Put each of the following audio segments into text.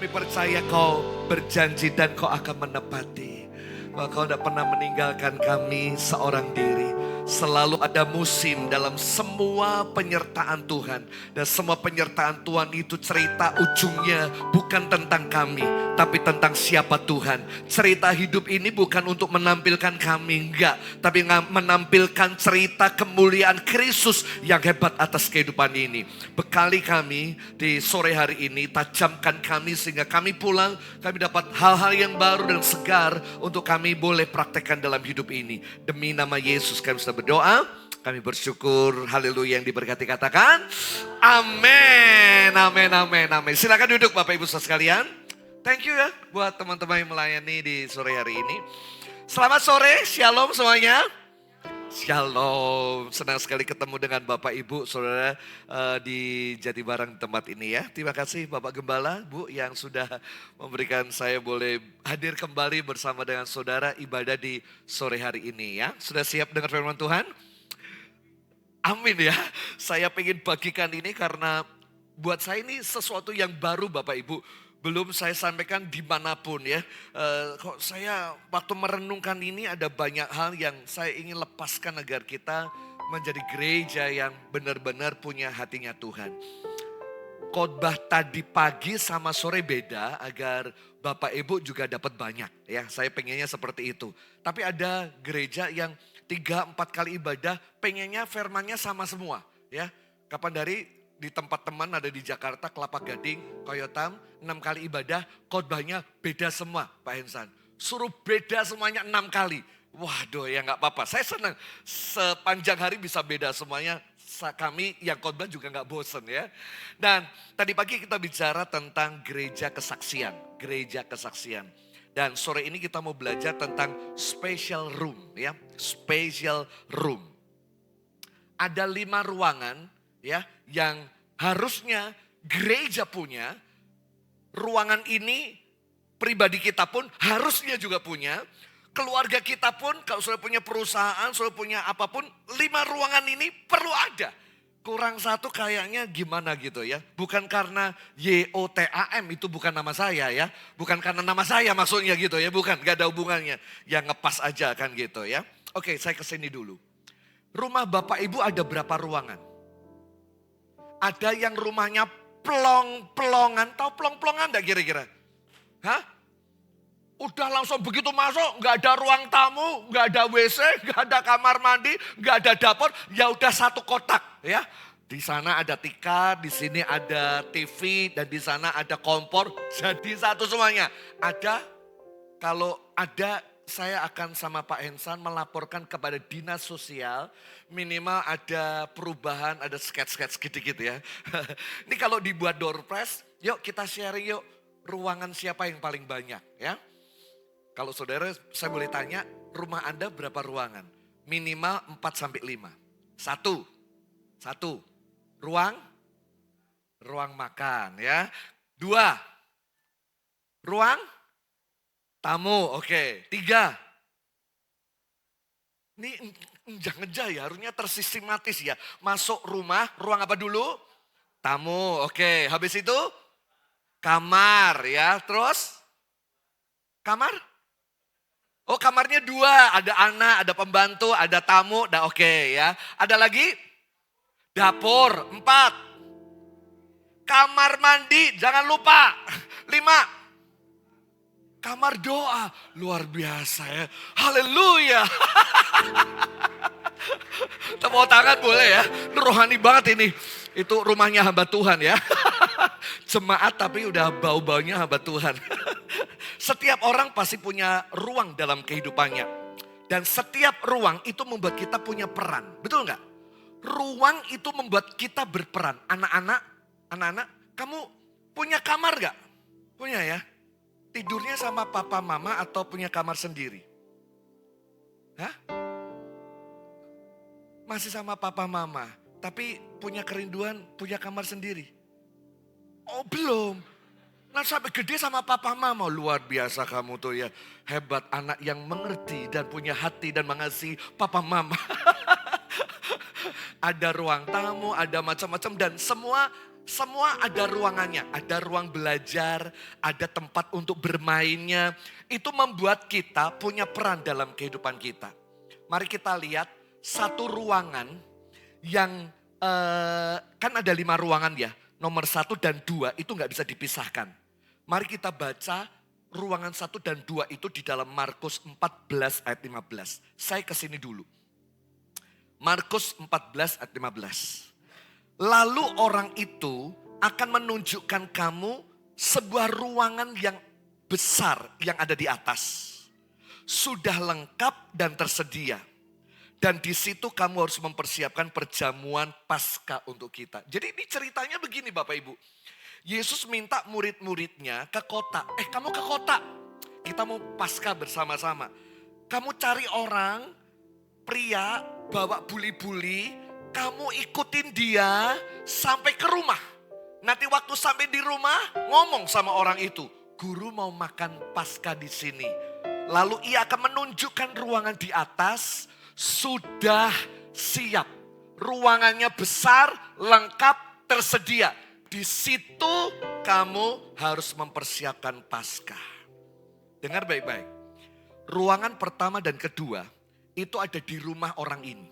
Kami percaya kau berjanji dan kau akan menepati. Bahwa kau tidak pernah meninggalkan kami seorang diri. Selalu ada musim dalam semua penyertaan Tuhan. Dan semua penyertaan Tuhan itu cerita ujungnya bukan tentang kami. Tapi tentang siapa Tuhan. Cerita hidup ini bukan untuk menampilkan kami, enggak. Tapi menampilkan cerita kemuliaan Kristus yang hebat atas kehidupan ini. Bekali kami di sore hari ini, tajamkan kami sehingga kami pulang. Kami dapat hal-hal yang baru dan segar untuk kami boleh praktekkan dalam hidup ini. Demi nama Yesus kami sudah berdoa. Kami bersyukur, haleluya, yang diberkati katakan amin, amin, amin, amin. Silakan duduk Bapak Ibu Saudara sekalian. Thank you ya buat teman-teman yang melayani di sore hari ini. Selamat sore, shalom semuanya. Shalom, senang sekali ketemu dengan Bapak Ibu Saudara di Jatibarang tempat ini ya. Terima kasih Bapak Gembala, Bu, yang sudah memberikan saya boleh hadir kembali bersama dengan saudara ibadah di sore hari ini ya. Sudah siap dengar firman Tuhan? Amin ya, saya pengen bagikan ini karena buat saya ini sesuatu yang baru Bapak Ibu. Belum saya sampaikan dimanapun ya. Kok saya waktu merenungkan ini ada banyak hal yang saya ingin lepaskan agar kita menjadi gereja yang benar-benar punya hatinya Tuhan. Khotbah tadi pagi sama sore beda agar Bapak Ibu juga dapat banyak ya. Saya pengennya seperti itu. Tapi ada gereja yang 3-4 kali ibadah pengennya firmannya sama semua ya. Kapan dari di tempat teman ada di Jakarta, Kelapa Gading, Koyotam, 6 kali ibadah, khotbahnya beda semua Pak Hensan. Suruh beda semuanya 6 kali. Waduh ya gak apa-apa, saya senang sepanjang hari bisa beda semuanya. Kami yang khotbah juga gak bosen ya. Dan tadi pagi kita bicara tentang gereja kesaksian. Gereja kesaksian. Dan sore ini kita mau belajar tentang special room ya. Special room. Ada 5 ruangan ya yang harusnya gereja punya. Ruangan ini pribadi kita pun harusnya juga punya. Keluarga kita pun kalau sudah punya perusahaan, sudah punya apapun, 5 ruangan ini perlu ada. Kurang satu kayaknya gimana gitu ya. Bukan karena YOTAM itu bukan nama saya ya. Bukan karena nama saya maksudnya gitu ya. Bukan, gak ada hubungannya. Ya ngepas aja kan gitu ya. Oke, saya kesini dulu. Rumah Bapak Ibu ada berapa ruangan? Ada yang rumahnya plong-plongan. Tahu plong-plongan enggak kira-kira? Hah? Udah langsung begitu masuk, nggak ada ruang tamu, nggak ada WC, nggak ada kamar mandi, nggak ada dapur, ya udah satu kotak ya. Di sana ada tikar, di sini ada TV, dan di sana ada kompor, jadi satu semuanya. Ada, kalau ada saya akan sama Pak Hensan melaporkan kepada dinas sosial, minimal ada perubahan, ada sketch-sketch gitu-gitu ya. Ini kalau dibuat door prize, yuk kita sharing yuk, ruangan siapa yang paling banyak ya. Kalau saudara, saya boleh tanya, rumah Anda berapa ruangan? Minimal 4-5. Satu. Ruang makan ya. 2, ruang tamu. Oke. 3. Ini jangan ya, harusnya tersistematis ya. Masuk rumah, ruang apa dulu? Tamu. Oke. Habis itu kamar ya. Terus kamar? Oh kamarnya 2, ada anak, ada pembantu, ada tamu, dah oke ya. Ada lagi? Dapur, 4. Kamar mandi, jangan lupa. 5. Kamar doa, luar biasa ya. Haleluya. Tepuk tangan boleh ya, rohani banget ini. Itu rumahnya hamba Tuhan ya. Jemaat tapi udah bau-baunya hamba Tuhan. Setiap orang pasti punya ruang dalam kehidupannya. Dan setiap ruang itu membuat kita punya peran. Betul nggak? Ruang itu membuat kita berperan. Anak-anak, kamu punya kamar nggak? Punya ya? Tidurnya sama papa mama atau punya kamar sendiri? Hah? Masih sama papa mama. Tapi punya kerinduan, punya kamar sendiri? Oh belum. Nah sampai gede sama papa mama, luar biasa kamu tuh ya. Hebat anak yang mengerti dan punya hati dan mengasihi papa mama. Ada ruang tamu, ada macam-macam dan semua Semua ada ruangannya, ada ruang belajar, ada tempat untuk bermainnya. Itu membuat kita punya peran dalam kehidupan kita. Mari kita lihat satu ruangan yang kan ada 5 ruangan ya. Nomor 1 dan 2 itu nggak bisa dipisahkan. Mari kita baca ruangan 1 dan 2 itu di dalam Markus 14 ayat 15. Saya kesini dulu. Markus 14 ayat 15. Lalu orang itu akan menunjukkan kamu sebuah ruangan yang besar yang ada di atas. Sudah lengkap dan tersedia. Dan di situ kamu harus mempersiapkan perjamuan Paskah untuk kita. Jadi ini ceritanya begini Bapak Ibu. Yesus minta murid-muridnya ke kota. Kamu ke kota. Kita mau Paskah bersama-sama. Kamu cari orang, pria, bawa buli-buli. Kamu ikutin dia sampai ke rumah. Nanti waktu sampai di rumah ngomong sama orang itu. Guru mau makan Paskah di sini. Lalu ia akan menunjukkan ruangan di atas. Sudah siap. Ruangannya besar, lengkap, tersedia. Di situ kamu harus mempersiapkan Paskah. Dengar baik-baik. Ruangan pertama dan kedua itu ada di rumah orang ini.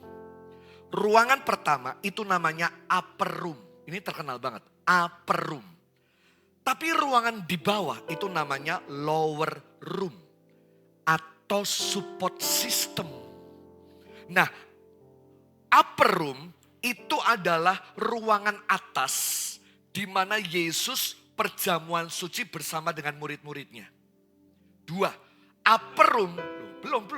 Ruangan pertama itu namanya upper room. Ini terkenal banget, upper room. Tapi ruangan di bawah itu namanya lower room. Atau support system. Nah, upper room itu adalah ruangan atas di mana Yesus perjamuan suci bersama dengan murid-muridnya. 2, upper room, belum.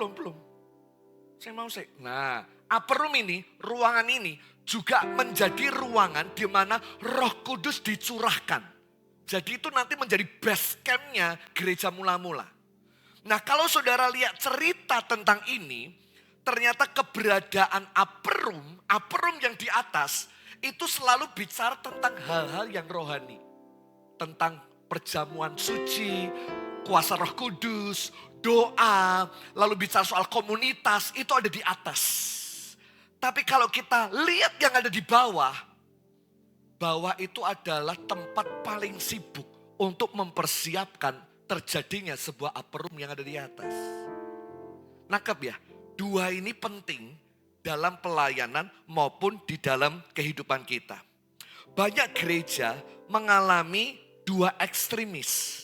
Nah, upper room ini, ruangan ini juga menjadi ruangan di mana Roh Kudus dicurahkan. Jadi itu nanti menjadi base camp-nya gereja mula-mula. Nah, kalau saudara lihat cerita tentang ini, ternyata keberadaan upper room yang di atas itu selalu bicara tentang hal-hal yang rohani. Tentang perjamuan suci, kuasa Roh Kudus, doa, lalu bicara soal komunitas, itu ada di atas. Tapi kalau kita lihat yang ada di bawah itu adalah tempat paling sibuk untuk mempersiapkan terjadinya sebuah upper room yang ada di atas. Nangkep ya? 2 ini penting dalam pelayanan maupun di dalam kehidupan kita. Banyak gereja mengalami 2 ekstremis.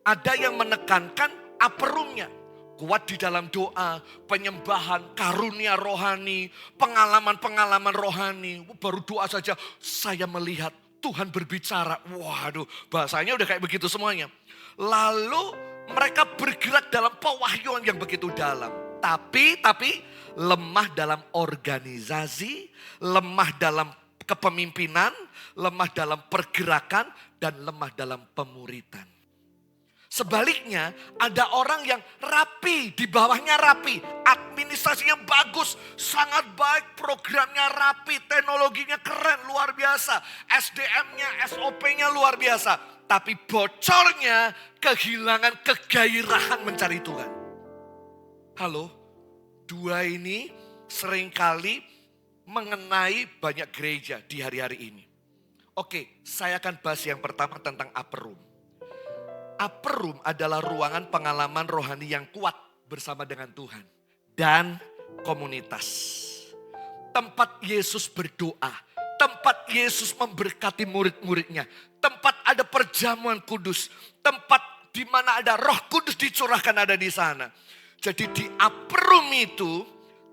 Ada yang menekankan upper room-nya. Kuat di dalam doa, penyembahan, karunia rohani, pengalaman-pengalaman rohani. Baru doa saja saya melihat Tuhan berbicara. Waduh, bahasanya udah kayak begitu semuanya. Lalu mereka bergerak dalam pewahyuan yang begitu dalam. Tapi lemah dalam organisasi, lemah dalam kepemimpinan, lemah dalam pergerakan, dan lemah dalam pemuritan. Sebaliknya ada orang yang rapi, di bawahnya rapi, administrasinya bagus, sangat baik, programnya rapi, teknologinya keren, luar biasa, SDM-nya, SOP-nya luar biasa. Tapi bocornya kehilangan kegairahan mencari Tuhan. Halo, 2 ini seringkali mengenai banyak gereja di hari-hari ini. Oke, saya akan bahas yang pertama tentang upper room. Upper room adalah ruangan pengalaman rohani yang kuat bersama dengan Tuhan. Dan komunitas. Tempat Yesus berdoa. Tempat Yesus memberkati murid-muridnya. Tempat ada perjamuan kudus. Tempat di mana ada Roh Kudus dicurahkan ada di sana. Jadi di upper room itu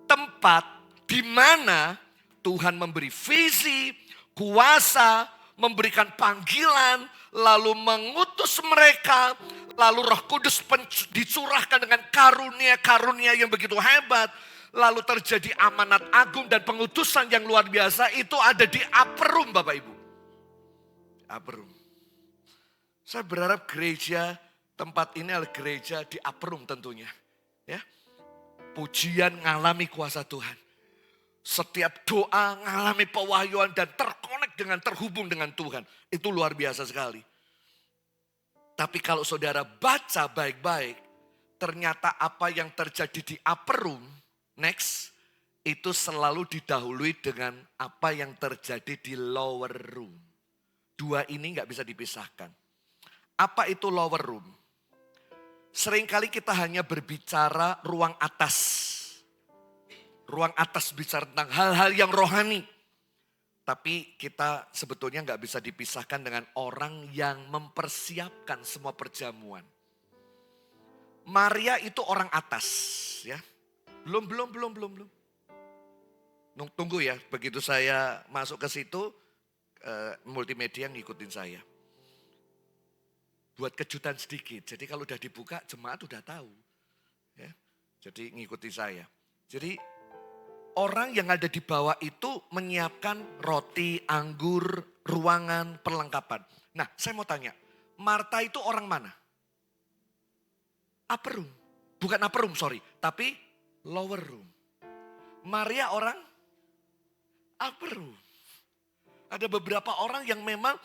tempat di mana Tuhan memberi visi, kuasa, memberikan panggilan, lalu mengutus mereka, lalu Roh Kudus dicurahkan dengan karunia-karunia yang begitu hebat, lalu terjadi amanat agung dan pengutusan yang luar biasa, itu ada di upper room Bapak Ibu. Upper room. Saya berharap gereja tempat ini adalah gereja di upper room tentunya. Ya, pujian ngalami kuasa Tuhan. Setiap doa ngalami pewahyuan dan terkonek dengan terhubung dengan Tuhan. Itu luar biasa sekali. Tapi kalau saudara baca baik-baik, ternyata apa yang terjadi di upper room, next, itu selalu didahului dengan apa yang terjadi di lower room. Dua ini nggak bisa dipisahkan. Apa itu lower room? Seringkali kita hanya berbicara ruang atas. Ruang atas bicara tentang hal-hal yang rohani. Tapi kita sebetulnya nggak bisa dipisahkan dengan orang yang mempersiapkan semua perjamuan. Maria itu orang atas, ya. Belum. Tunggu ya, begitu saya masuk ke situ, multimedia ngikutin saya. Buat kejutan sedikit, jadi kalau udah dibuka jemaat udah tahu. Ya. Jadi ngikuti saya. Jadi orang yang ada di bawah itu menyiapkan roti, anggur, ruangan, perlengkapan. Nah saya mau tanya, Marta itu orang mana? Upper room. Bukan upper room, sorry. Tapi lower room. Maria orang upper room. Ada beberapa orang yang memang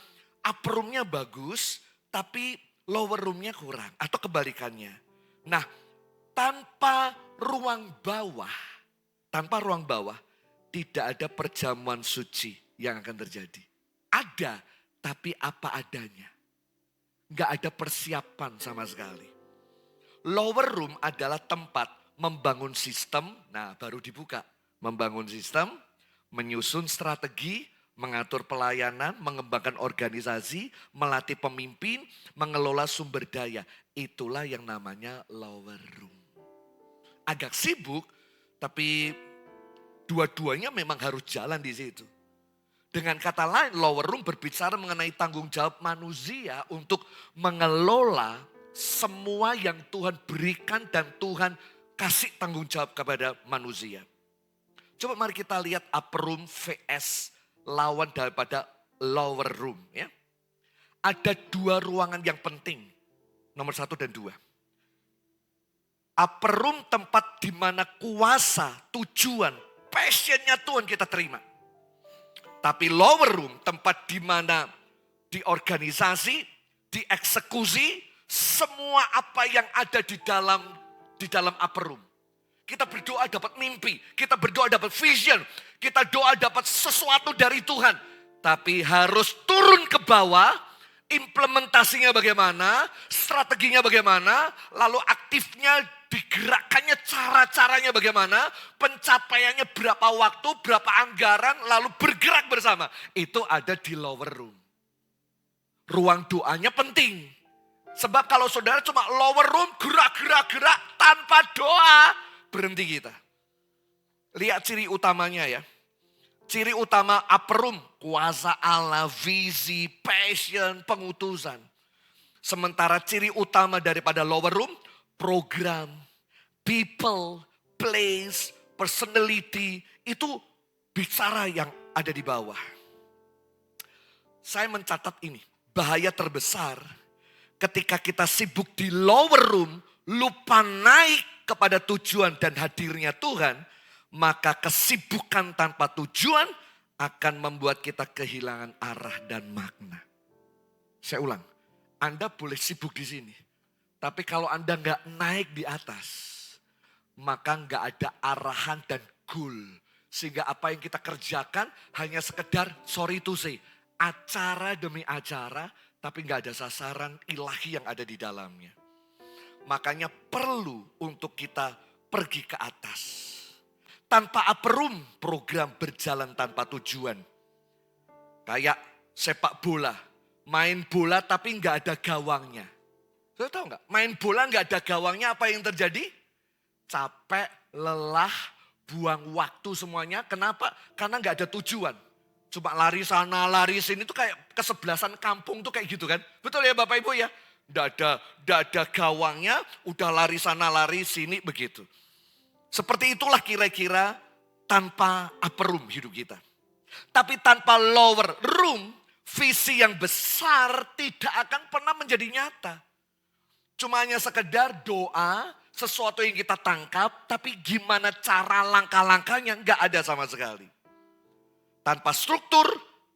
upper roomnya bagus, tapi lower roomnya kurang. Atau kebalikannya. Nah, tanpa ruang bawah, tidak ada perjamuan suci yang akan terjadi. Ada, tapi apa adanya. Gak ada persiapan sama sekali. Lower room adalah tempat membangun sistem, nah baru dibuka. Membangun sistem, menyusun strategi, mengatur pelayanan, mengembangkan organisasi, melatih pemimpin, mengelola sumber daya. Itulah yang namanya lower room. Agak sibuk, tapi dua-duanya memang harus jalan di situ. Dengan kata lain, lower room berbicara mengenai tanggung jawab manusia untuk mengelola semua yang Tuhan berikan dan Tuhan kasih tanggung jawab kepada manusia. Coba mari kita lihat upper room vs lawan daripada lower room. Ya. Ada dua ruangan yang penting, nomor 1 dan 2. Upper room tempat di mana kuasa, tujuan, passionnya Tuhan kita terima. Tapi lower room tempat di mana di organisasi, dieksekusi, semua apa yang ada di dalam upper room. Kita berdoa dapat mimpi, kita berdoa dapat vision, kita doa dapat sesuatu dari Tuhan. Tapi harus turun ke bawah, implementasinya bagaimana, strateginya bagaimana, lalu aktifnya digerakkannya cara-caranya bagaimana, pencapaiannya berapa waktu, berapa anggaran, lalu bergerak bersama. Itu ada di lower room. Ruang doanya penting. Sebab kalau saudara cuma lower room, gerak tanpa doa, berhenti kita. Lihat ciri utamanya ya. Ciri utama upper room, kuasa Allah, visi, passion, pengutusan. Sementara ciri utama daripada lower room, program, people, place, personality, itu bicara yang ada di bawah. Saya mencatat ini, bahaya terbesar ketika kita sibuk di lower room, lupa naik kepada tujuan dan hadirnya Tuhan, maka kesibukan tanpa tujuan akan membuat kita kehilangan arah dan makna. Saya ulang, Anda boleh sibuk di sini. Tapi kalau Anda nggak naik di atas, maka nggak ada arahan dan goal. Sehingga apa yang kita kerjakan hanya sekedar, sorry to say, acara demi acara, tapi nggak ada sasaran ilahi yang ada di dalamnya. Makanya perlu untuk kita pergi ke atas. Tanpa upper room, program berjalan tanpa tujuan. Kayak sepak bola, main bola tapi nggak ada gawangnya. Saudara tahu nggak? Main bola nggak ada gawangnya, apa yang terjadi? Capek, lelah, buang waktu semuanya. Kenapa? Karena nggak ada tujuan. Cuma lari sana, lari sini tuh kayak kesebelasan kampung tuh kayak gitu kan. Betul ya Bapak Ibu ya? Nggak ada gawangnya, udah lari sana, lari sini begitu. Seperti itulah kira-kira tanpa upper room hidup kita. Tapi tanpa lower room, visi yang besar tidak akan pernah menjadi nyata. Cuma hanya sekedar doa, sesuatu yang kita tangkap, tapi gimana cara langkah-langkahnya nggak ada sama sekali. Tanpa struktur,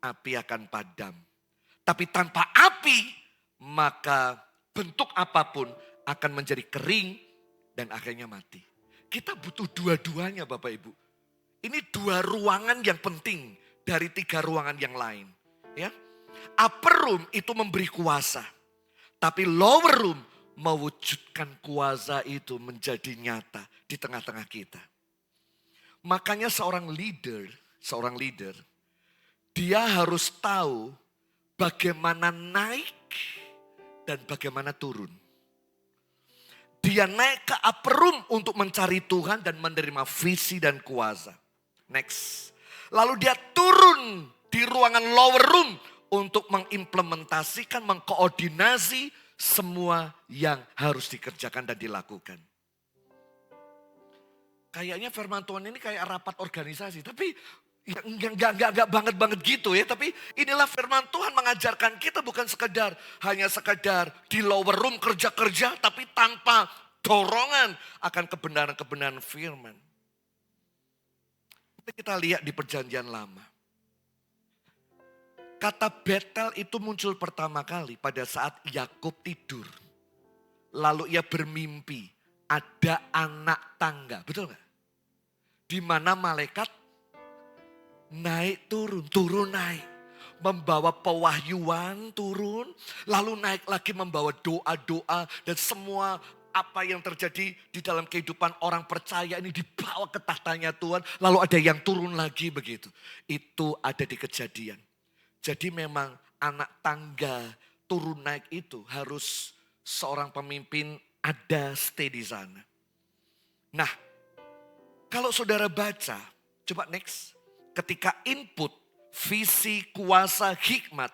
api akan padam. Tapi tanpa api, maka bentuk apapun akan menjadi kering dan akhirnya mati. Kita butuh dua-duanya Bapak Ibu. Ini dua ruangan yang penting dari 3 ruangan yang lain. Ya, Upper room itu memberi kuasa. Tapi lower room mewujudkan kuasa itu menjadi nyata di tengah-tengah kita. Makanya seorang leader, dia harus tahu bagaimana naik dan bagaimana turun. Dia naik ke upper room untuk mencari Tuhan dan menerima visi dan kuasa. Next. Lalu dia turun di ruangan lower room untuk mengimplementasikan, mengkoordinasi semua yang harus dikerjakan dan dilakukan. Kayaknya firman Tuhan ini kayak rapat organisasi, tapi enggak banget gitu ya. Tapi inilah firman Tuhan mengajarkan kita bukan hanya sekedar di lower room kerja-kerja, tapi tanpa dorongan akan kebenaran-kebenaran firman. Kita lihat di perjanjian lama. Kata Betel itu muncul pertama kali pada saat Yakub tidur. Lalu ia bermimpi ada anak tangga, betul gak? Di mana malaikat naik turun naik. Membawa pewahyuan turun, lalu naik lagi membawa doa-doa dan semua apa yang terjadi di dalam kehidupan orang percaya ini dibawa ke tahtanya Tuhan. Lalu ada yang turun lagi begitu. Itu ada di Kejadian. Jadi memang anak tangga turun naik itu harus seorang pemimpin ada stay di sana. Nah, kalau saudara baca, coba next. Ketika input, visi, kuasa, hikmat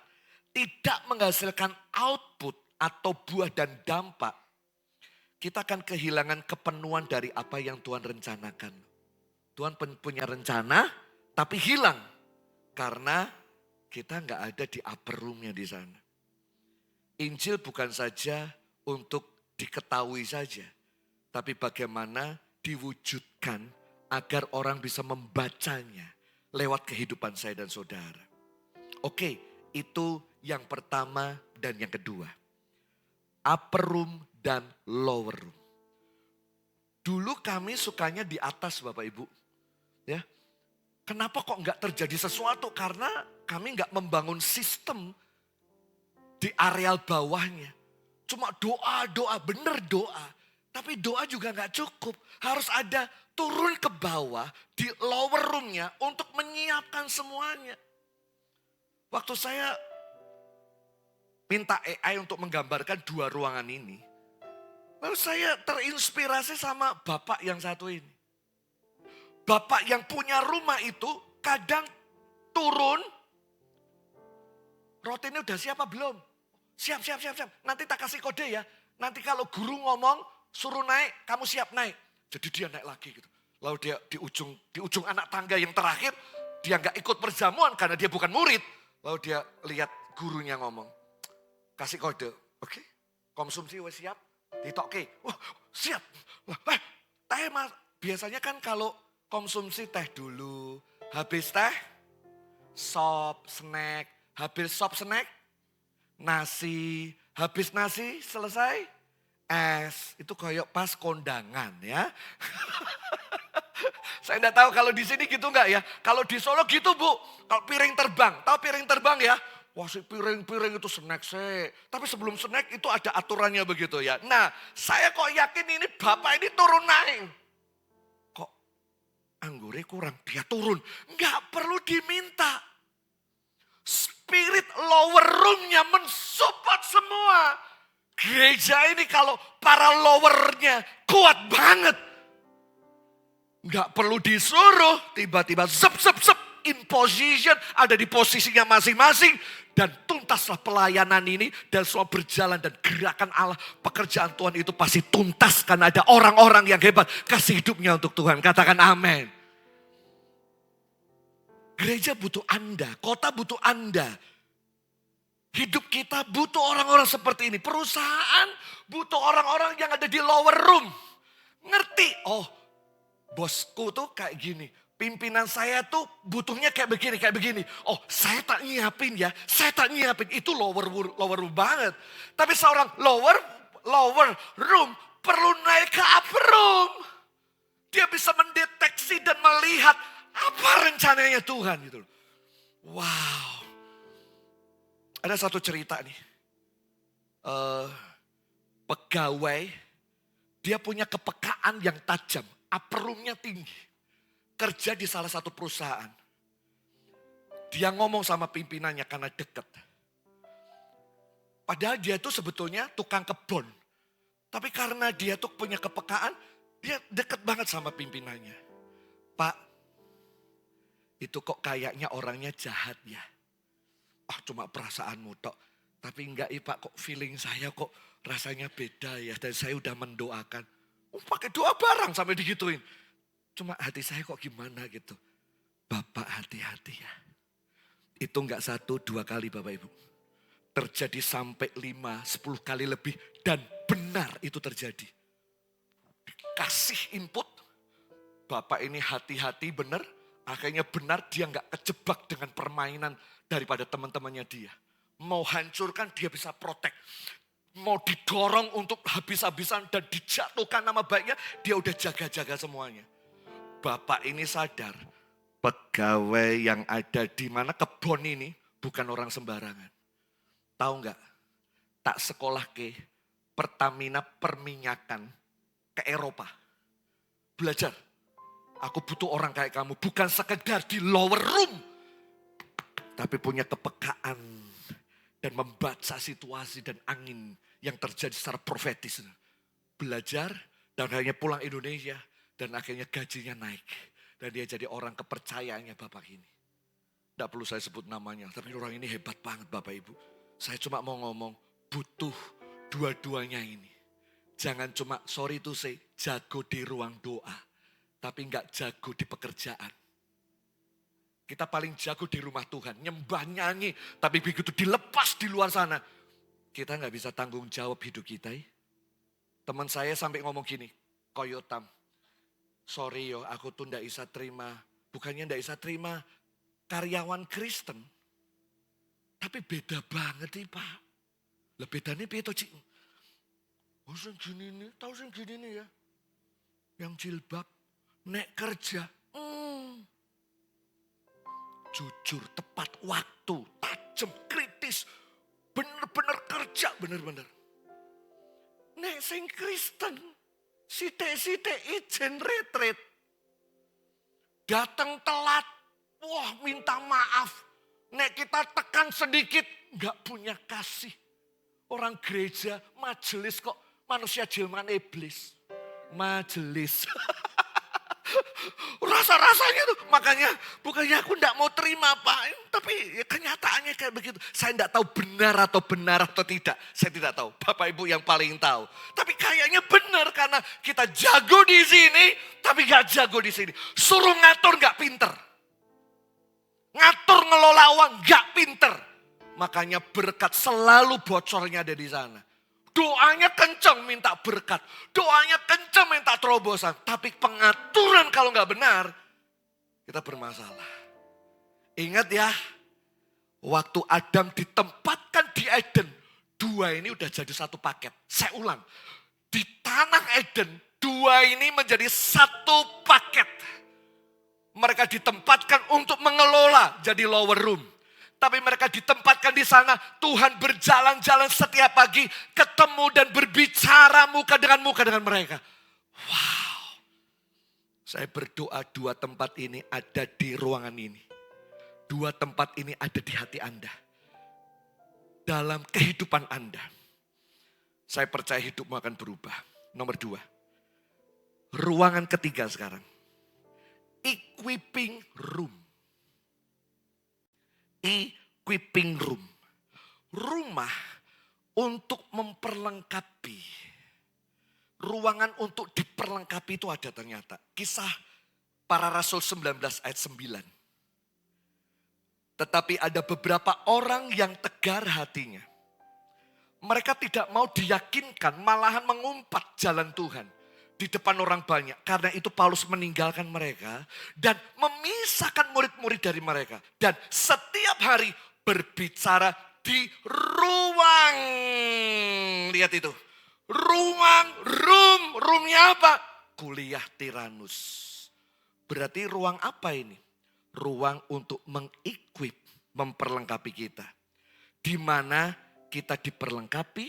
tidak menghasilkan output atau buah dan dampak, kita akan kehilangan kepenuhan dari apa yang Tuhan rencanakan. Tuhan punya rencana, tapi hilang. Karena kita nggak ada di upper roomnya di sana. Injil bukan saja untuk diketahui saja, tapi bagaimana diwujudkan agar orang bisa membacanya lewat kehidupan saya dan saudara. Oke, itu yang pertama dan yang kedua. Upper room dan lower room. Dulu kami sukanya di atas Bapak Ibu. Ya, kenapa kok nggak terjadi sesuatu? Karena kami nggak membangun sistem di areal bawahnya. Cuma doa, bener doa. Tapi doa juga nggak cukup. Harus ada turun ke bawah di lower roomnya untuk menyiapkan semuanya. Waktu saya minta AI untuk menggambarkan dua ruangan ini. Lalu saya terinspirasi sama bapak yang satu ini. Bapak yang punya rumah itu kadang turun. Rotinya udah siap apa belum? Siap. Nanti tak kasih kode ya. Nanti kalau guru ngomong suruh naik, kamu siap naik. Jadi dia naik lagi gitu. Lalu dia di ujung anak tangga yang terakhir, dia nggak ikut perjamuan karena dia bukan murid. Lalu dia lihat gurunya ngomong, kasih kode, oke? Konsumsi wes siap, ditoke, wah siap. Teh mas, biasanya kan kalau konsumsi teh dulu, habis teh, sop, snack, habis sop, snack, nasi, habis nasi selesai, es. Itu kayak pas kondangan ya. Saya enggak tahu kalau di sini gitu enggak ya. Kalau di Solo gitu Bu. Kalau piring terbang, tahu piring terbang ya? Wah si piring-piring itu snack sih. Tapi sebelum snack itu ada aturannya begitu ya. Nah saya kok yakin ini bapak ini turun naik. Kok anggurnya kurang, dia turun. Enggak perlu diminta. Spirit lower roomnya mensupport semua. Gereja ini kalau para lowernya kuat banget. Enggak perlu disuruh, tiba-tiba zep, in position, ada di posisinya masing-masing. Dan tuntaslah pelayanan ini dan semua berjalan dan gerakan Allah, pekerjaan Tuhan itu pasti tuntas. Karena ada orang-orang yang hebat, kasih hidupnya untuk Tuhan. Katakan amin. Gereja butuh Anda, kota butuh Anda. Hidup kita butuh orang-orang seperti ini. Perusahaan butuh orang-orang yang ada di lower room. Ngerti? Oh, bosku tuh kayak gini. Pimpinan saya tuh butuhnya kayak begini. Oh, saya tak nyiapin ya. Itu lower room banget. Tapi seorang lower room perlu naik ke upper room. Dia bisa mendeteksi dan melihat apa rencananya Tuhan gitu. Wow. Ada satu cerita nih. Pegawai, dia punya kepekaan yang tajam. Aperumnya tinggi. Kerja di salah satu perusahaan. Dia ngomong sama pimpinannya karena deket. Padahal dia tuh sebetulnya tukang kebun. Tapi karena dia tuh punya kepekaan, dia deket banget sama pimpinannya. Pak, itu kok kayaknya orangnya jahat ya. Cuma perasaanmu tok. Tapi enggak Pak, kok feeling saya kok rasanya beda ya. Dan saya udah mendoakan. Pakai doa bareng sampai digituin. Cuma hati saya kok gimana gitu. Bapak hati-hati ya. Itu enggak 1, 2 kali Bapak Ibu. Terjadi sampai 5, 10 kali lebih. Dan benar itu terjadi. Kasih input. Bapak ini hati-hati benar. Akhirnya benar dia enggak kejebak dengan permainan daripada teman-temannya dia. Mau hancurkan dia bisa protek. Mau didorong untuk habis-habisan dan dijatuhkan nama baiknya. Dia udah jaga-jaga semuanya. Bapak ini sadar. Pegawai yang ada di mana kebun ini bukan orang sembarangan. Tahu enggak? Tak sekolah ke Pertamina perminyakan ke Eropa. Belajar. Aku butuh orang kayak kamu. Bukan sekedar di lower room. Tapi punya kepekaan. Dan membaca situasi dan angin yang terjadi secara profetis. Belajar dan akhirnya pulang Indonesia. Dan akhirnya gajinya naik. Dan dia jadi orang kepercayaannya Bapak ini. Tidak perlu saya sebut namanya. Tapi orang ini hebat banget Bapak Ibu. Saya cuma mau ngomong butuh dua-duanya ini. Jangan cuma sorry to say jago di ruang doa. Tapi enggak jago di pekerjaan. Kita paling jago di rumah Tuhan. Nyembah nyanyi. Tapi begitu dilepas di luar sana. Kita enggak bisa tanggung jawab hidup kita. Teman saya sampai ngomong gini. Koyotam. Sorry yo aku tuh enggak bisa terima. Bukannya enggak bisa terima karyawan Kristen. Tapi beda banget nih Pak. Lah bedanya piye to Cik? Oh sing gini nih. Tahu sing gini nih ya. Yang jilbab. Nek kerja. Jujur, tepat waktu, tajam, kritis. Bener-bener kerja, bener-bener. Nek sing Kristen, sithik-sithik ijen retret. Datang telat, wah minta maaf. Nek kita tekan sedikit, gak punya kasih. Orang gereja, majelis kok manusia jelmaan iblis. Majelis. Rasa-rasanya tuh, makanya bukannya aku enggak mau terima Pak. Tapi ya kenyataannya kayak begitu. Saya enggak tahu benar atau tidak. Saya tidak tahu. Bapak Ibu yang paling tahu. Tapi kayaknya benar karena kita jago di sini, tapi enggak jago di sini. Suruh ngatur enggak pinter. Ngatur ngelola uang enggak pinter. Makanya berkat selalu bocornya ada di sana. Doanya kencang minta berkat. Doanya kencang minta terobosan. Tapi pengaturan kalau nggak benar, kita bermasalah. Ingat ya, waktu Adam ditempatkan di Eden, 2 ini udah jadi satu paket. Saya ulang, di tanah Eden, 2 ini menjadi satu paket. Mereka ditempatkan untuk mengelola jadi lower room. Tapi mereka ditempatkan di sana, Tuhan berjalan-jalan setiap pagi, ketemu dan berbicara muka dengan mereka. Wow. Saya berdoa 2 tempat ini ada di ruangan ini. 2 tempat ini ada di hati Anda. Dalam kehidupan Anda. Saya percaya hidupmu akan berubah. Nomor 2. Ruangan ketiga sekarang. Equipping room. Equipping room. Rumah untuk memperlengkapi. Ruangan untuk diperlengkapi itu ada ternyata. Kisah para Rasul 19 ayat 9. Tetapi ada beberapa orang yang tegar hatinya. Mereka tidak mau diyakinkan, malahan mengumpat jalan Tuhan di depan orang banyak. Karena itu Paulus meninggalkan mereka dan memisahkan murid-murid dari mereka. Dan setiap hari berbicara di ruang. Lihat itu. Roomnya apa? Kuliah Tiranus. Berarti ruang apa ini? Ruang untuk mengequip, memperlengkapi kita. di mana kita diperlengkapi,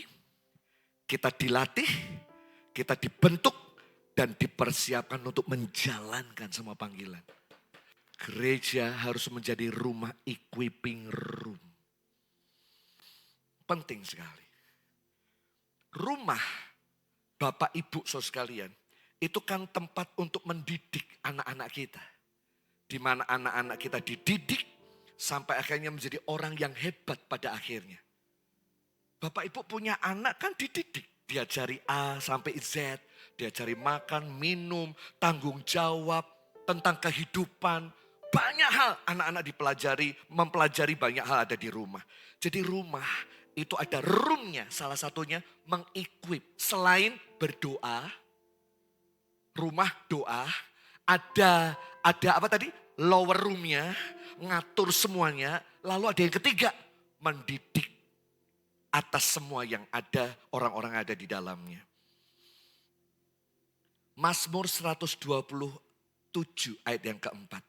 kita dilatih, kita dibentuk, dan dipersiapkan untuk menjalankan semua panggilan. Gereja harus menjadi rumah equipping room. Penting sekali. Rumah Bapak Ibu saudara sekalian, itu kan tempat untuk mendidik anak-anak kita. Di mana anak-anak kita dididik sampai akhirnya menjadi orang yang hebat pada akhirnya. Bapak Ibu punya anak kan dididik. Diajari A sampai Z, diajari makan, minum, tanggung jawab, tentang kehidupan. Banyak hal anak-anak mempelajari banyak hal ada di rumah. Jadi rumah itu ada roomnya, salah satunya mengequip. Selain berdoa, rumah doa, ada apa tadi? Lower roomnya, ngatur semuanya. Lalu ada yang ketiga, mendidik atas semua yang ada, orang-orang ada di dalamnya. Mazmur 127 ayat yang keempat.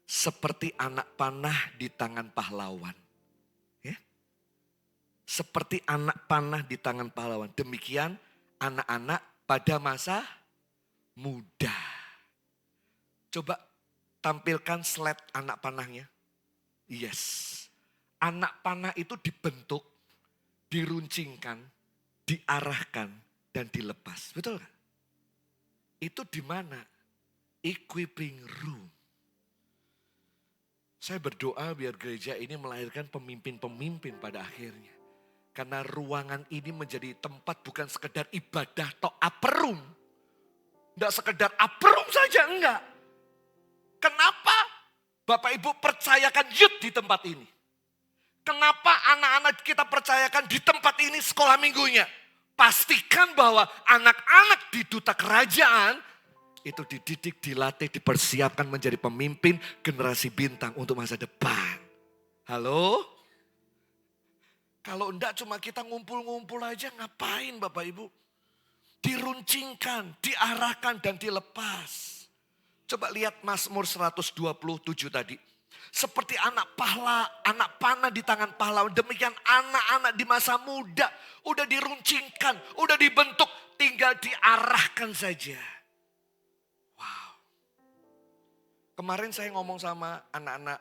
Seperti anak panah di tangan pahlawan. Ya. Seperti anak panah di tangan pahlawan. Demikian anak-anak pada masa muda. Coba tampilkan slide anak panahnya. Yes. Anak panah itu dibentuk, diruncingkan, diarahkan, dan dilepas. Betul gak? Itu di mana? Equipping room. Saya berdoa biar gereja ini melahirkan pemimpin-pemimpin pada akhirnya. Karena ruangan ini menjadi tempat bukan sekedar ibadah atau upper room. Tidak sekedar upper room saja, enggak. Kenapa Bapak Ibu percayakan youth di tempat ini? Kenapa anak-anak kita percayakan di tempat ini sekolah minggunya? Pastikan bahwa anak-anak di duta kerajaan itu dididik, dilatih, dipersiapkan menjadi pemimpin generasi bintang untuk masa depan. Halo? Kalau enggak cuma kita ngumpul-ngumpul aja, ngapain Bapak Ibu? Diruncingkan, diarahkan dan dilepas. Coba lihat Mazmur 127 tadi. Seperti anak panah di tangan pahlawan. Demikian anak-anak di masa muda. Udah diruncingkan, udah dibentuk, tinggal diarahkan saja. Wow. Kemarin saya ngomong sama anak-anak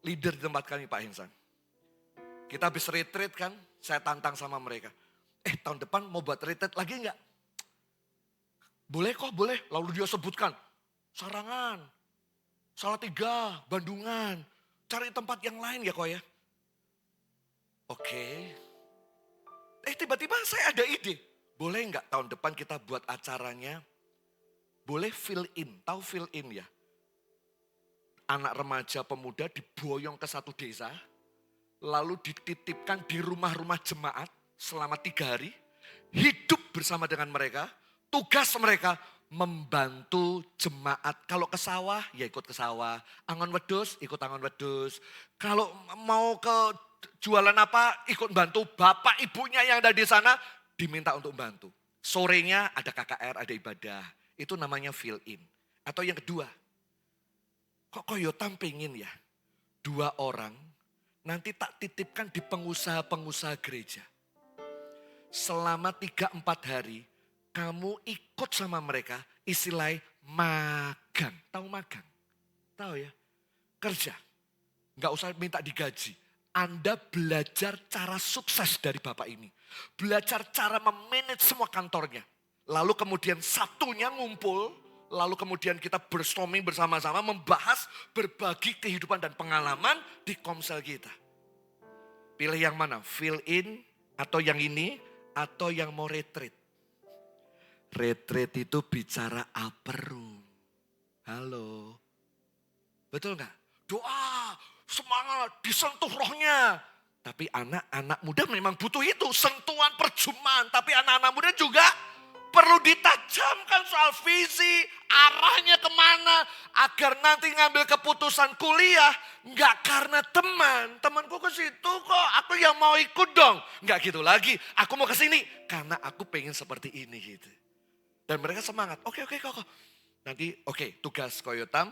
leader di tempat kami Pak Hensan. Kita habis retreat kan, saya tantang sama mereka. Tahun depan mau buat retreat lagi enggak? Boleh kok, boleh. Lalu dia sebutkan, Sarangan, Salatiga, Bandungan. Cari tempat yang lain ya kok ya. Oke. Tiba-tiba saya ada ide. Boleh enggak tahun depan kita buat acaranya, boleh fill in, tahu fill in ya? Anak remaja pemuda diboyong ke satu desa, lalu dititipkan di rumah-rumah jemaat selama 3 hari, hidup bersama dengan mereka, tugas mereka membantu jemaat. Kalau ke sawah, ya ikut ke sawah. Angon wedhus, ikut angon wedhus. Kalau mau ke jualan apa, ikut bantu. Bapak ibunya yang ada di sana diminta untuk bantu. Sorenya ada KKR, ada ibadah. Itu namanya fill in. Atau yang kedua, kok Koyotam pengen ya 2 orang nanti tak titipkan di pengusaha-pengusaha gereja. Selama 3-4 hari kamu ikut sama mereka, istilahnya magang. Tahu magang? Tahu ya? Kerja. Nggak usah minta digaji. Anda belajar cara sukses dari Bapak ini. Belajar cara memanage semua kantornya. Lalu kemudian Sabtunya ngumpul, lalu kemudian kita brainstorming bersama-sama membahas berbagi kehidupan dan pengalaman di komsel kita. Pilih yang mana? Fill in atau yang ini atau yang mau retreat? Retreat itu bicara upper room. Halo. Betul nggak? Doa, semangat, disentuh rohnya. Tapi anak-anak muda memang butuh itu, sentuhan perjumpaan. Tapi anak-anak muda juga perlu ditajamkan soal visi, arahnya kemana. Agar nanti ngambil keputusan kuliah, nggak karena temanku ke situ kok, aku yang mau ikut dong. Nggak gitu lagi, aku mau ke sini karena aku pengen seperti ini gitu. Dan mereka semangat, oke kok. Nanti tugas Koyotam,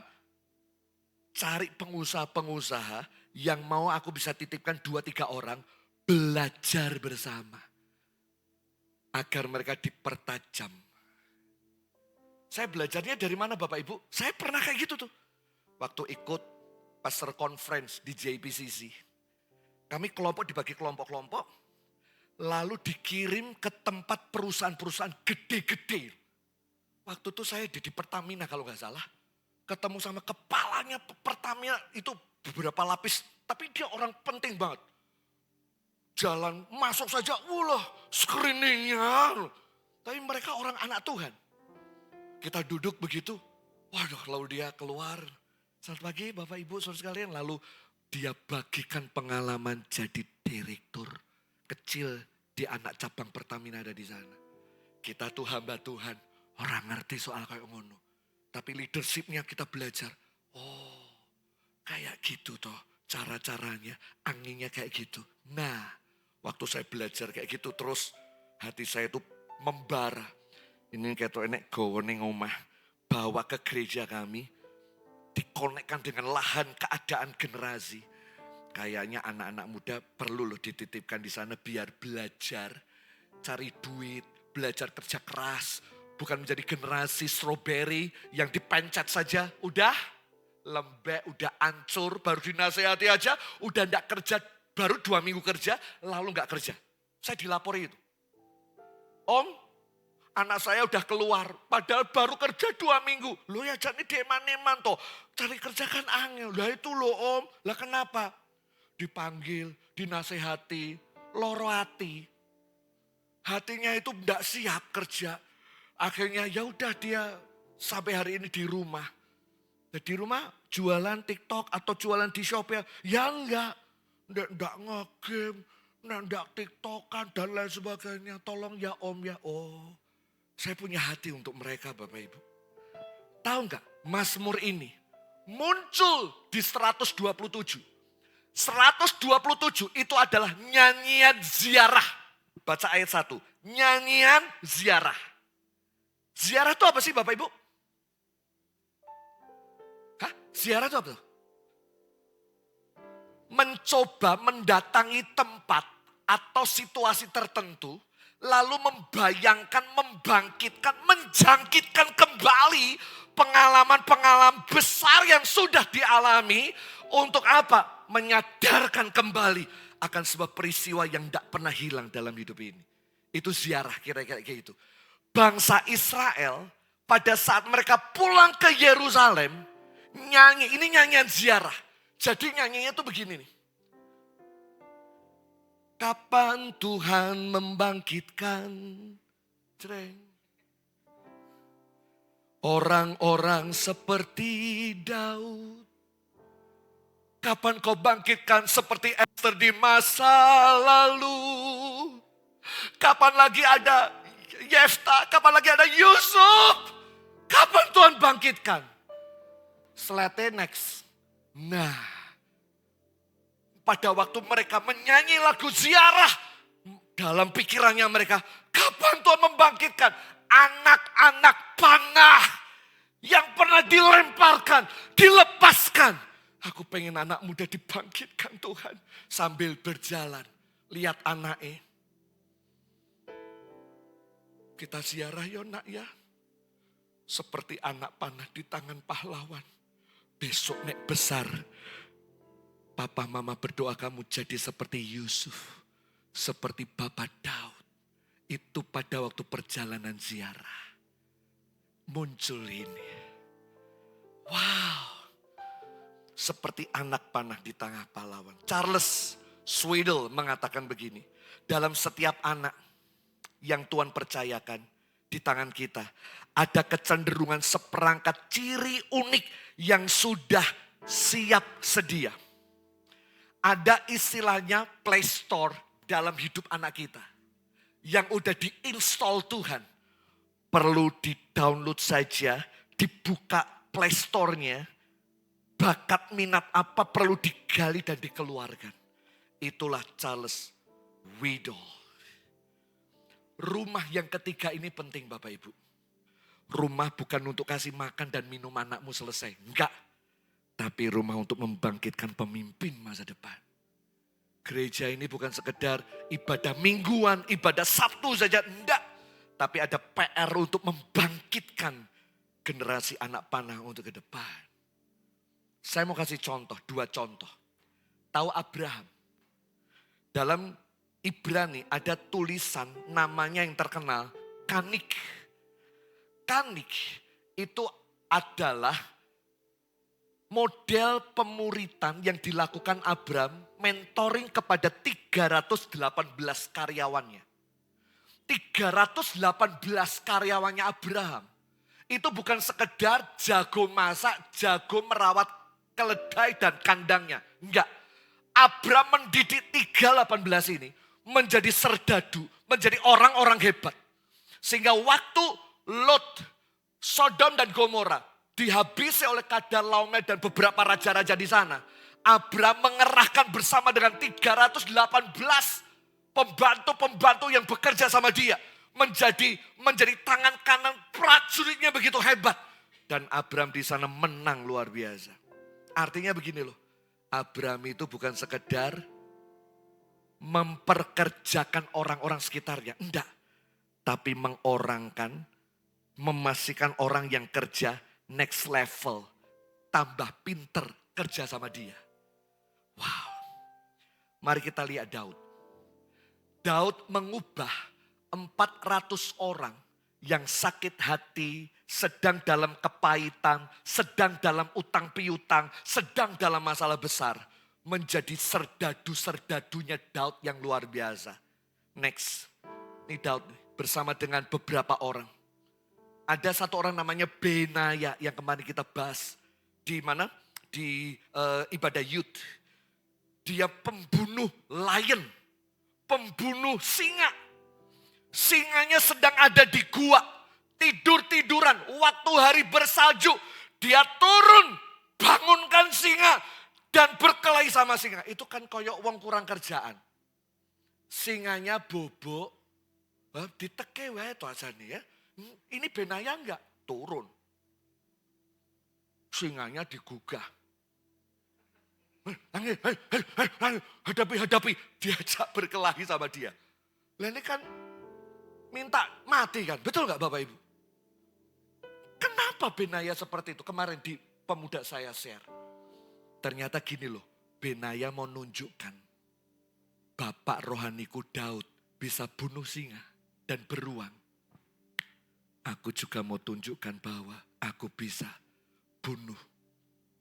cari pengusaha-pengusaha yang mau aku bisa titipkan 2-3 orang belajar bersama. Agar mereka dipertajam. Saya belajarnya dari mana Bapak Ibu? Saya pernah kayak gitu tuh. Waktu ikut Pastor Conference di JPCC. Kami dibagi kelompok-kelompok. Lalu dikirim ke tempat perusahaan-perusahaan gede-gede. Waktu itu saya di Pertamina kalau nggak salah. Ketemu sama kepalanya Pertamina itu beberapa lapis. Tapi dia orang penting banget. Jalan masuk saja, screeningnya. Tapi mereka orang anak Tuhan. Kita duduk begitu. Waduh, lalu dia keluar. Selamat pagi Bapak Ibu saudara sekalian. Lalu dia bagikan pengalaman jadi direktur kecil di anak cabang Pertamina ada di sana. Kita tuh hamba Tuhan, orang ngerti soal kayak ngono. Tapi leadershipnya kita belajar. Oh, kayak gitu toh cara-caranya, anginnya kayak gitu. Nah, waktu saya belajar kayak gitu terus hati saya itu membara. Ini kayak enek gowo ning omah, bawa ke gereja kami, dikonekkan dengan lahan keadaan generasi. Kayaknya anak-anak muda perlu loh dititipkan di sana biar belajar, cari duit, belajar kerja keras. Bukan menjadi generasi strawberry yang dipencet saja, udah lembek, udah hancur, baru dinasehati aja, udah enggak kerja, baru 2 minggu kerja, lalu enggak kerja. Saya dilapori itu. Om, anak saya udah keluar, padahal baru kerja 2 minggu. Loh ya jadi deman-deman toh, cari kerja kan angel. Lah itu loh om, lah kenapa? Dipanggil, dinasehati, loro hati. Hatinya itu enggak siap kerja. Akhirnya ya udah dia sampai hari ini di rumah. Di rumah jualan TikTok atau jualan di Shopee. Ya enggak nge-game, enggak TikTokan dan lain sebagainya. Tolong ya om ya. Oh, saya punya hati untuk mereka Bapak Ibu. Tahu enggak Mazmur ini muncul di 127. 127 itu adalah nyanyian ziarah. Baca ayat 1. Nyanyian ziarah. Ziarah itu apa sih Bapak Ibu? Hah? Ziarah itu apa? Mencoba mendatangi tempat atau situasi tertentu. Lalu membayangkan, membangkitkan, menjangkitkan kembali pengalaman-pengalaman besar yang sudah dialami. Untuk apa? Menyadarkan kembali akan sebuah peristiwa yang tidak pernah hilang dalam hidup ini. Itu ziarah kira-kira kayak gitu. Bangsa Israel pada saat mereka pulang ke Yerusalem, nyanyi, ini nyanyian ziarah. Jadi nyanyinya tuh begini nih. Kapan Tuhan membangkitkan orang-orang seperti Daud. Kapan kau bangkitkan seperti Esther di masa lalu? Kapan lagi ada Yefta? Kapan lagi ada Yusuf? Kapan Tuhan bangkitkan? Slide next. Nah, pada waktu mereka menyanyi lagu ziarah, dalam pikirannya mereka, kapan Tuhan membangkitkan anak-anak panah yang pernah dilemparkan, dilepaskan. Aku pengen anak muda dibangkitkan Tuhan. Sambil berjalan, lihat anaknya. Kita ziarah ya nak ya. Seperti anak panah di tangan pahlawan. Besok nek besar, papa mama berdoa kamu jadi seperti Yusuf. Seperti Bapak Daud. Itu pada waktu perjalanan ziarah. Muncul ini. Wow. Seperti anak panah di tengah pahlawan. Charles Swindoll mengatakan begini. Dalam setiap anak yang Tuhan percayakan di tangan kita. Ada kecenderungan seperangkat ciri unik yang sudah siap sedia. Ada istilahnya Play Store dalam hidup anak kita. Yang udah diinstal Tuhan. Perlu di-download saja, dibuka Play Store-nya. Bakat minat apa perlu digali dan dikeluarkan. Itulah Charles Swindoll. Rumah yang ketiga ini penting Bapak Ibu. Rumah bukan untuk kasih makan dan minum anakmu selesai. Enggak. tapi rumah untuk membangkitkan pemimpin masa depan. Gereja ini bukan sekedar ibadah mingguan, ibadah Sabtu saja, enggak. Tapi ada PR untuk membangkitkan generasi anak panah untuk ke depan. Saya mau kasih contoh, 2 contoh. Tahu Abraham? Dalam Ibrani ada tulisan namanya yang terkenal, Kanik. Kanik itu adalah model pemuritan yang dilakukan Abraham, mentoring kepada 318 karyawannya. 318 karyawannya Abraham. Itu bukan sekedar jago masak, jago merawat keledai dan kandangnya. Enggak. Abraham mendidik 318 ini menjadi serdadu, menjadi orang-orang hebat. Sehingga waktu Lot, Sodom dan Gomora dihabisi oleh Kedorlaomer dan beberapa raja-raja di sana. Abraham mengerahkan bersama dengan 318 pembantu-pembantu yang bekerja sama dia. Menjadi tangan kanan prajuritnya begitu hebat. Dan Abraham di sana menang luar biasa. Artinya begini loh. Abraham itu bukan sekedar memperkerjakan orang-orang sekitarnya. Enggak. Tapi mengorangkan, memastikan orang yang kerja next level. Tambah pinter kerja sama dia. Wow. Mari kita lihat Daud. Daud mengubah 400 orang yang sakit hati, sedang dalam kepahitan, sedang dalam utang piutang, sedang dalam masalah besar. Menjadi serdadu-serdadunya Daud yang luar biasa. Next. Ini Daud bersama dengan beberapa orang. Ada satu orang namanya Benaya yang kemarin kita bahas. Di mana? Di ibadah youth. Dia pembunuh lion. Pembunuh singa. Singanya sedang ada di gua. Tidur-tiduran. Waktu hari bersalju. Dia turun. Bangunkan singa. Dan berkelahi sama singa. Itu kan koyok wong kurang kerjaan. Singanya bobok. Diteke wae to ajane ya. Ini Benaya enggak? Turun. Singanya digugah. Hadapi. Diajak berkelahi sama dia. Lah ini kan minta mati kan. Betul enggak Bapak Ibu? Kenapa Benaya seperti itu? Kemarin di pemuda saya share. Ternyata gini loh. Benaya mau nunjukkan. Bapak rohaniku Daud bisa bunuh singa dan beruang. Aku juga mau tunjukkan bahwa aku bisa bunuh.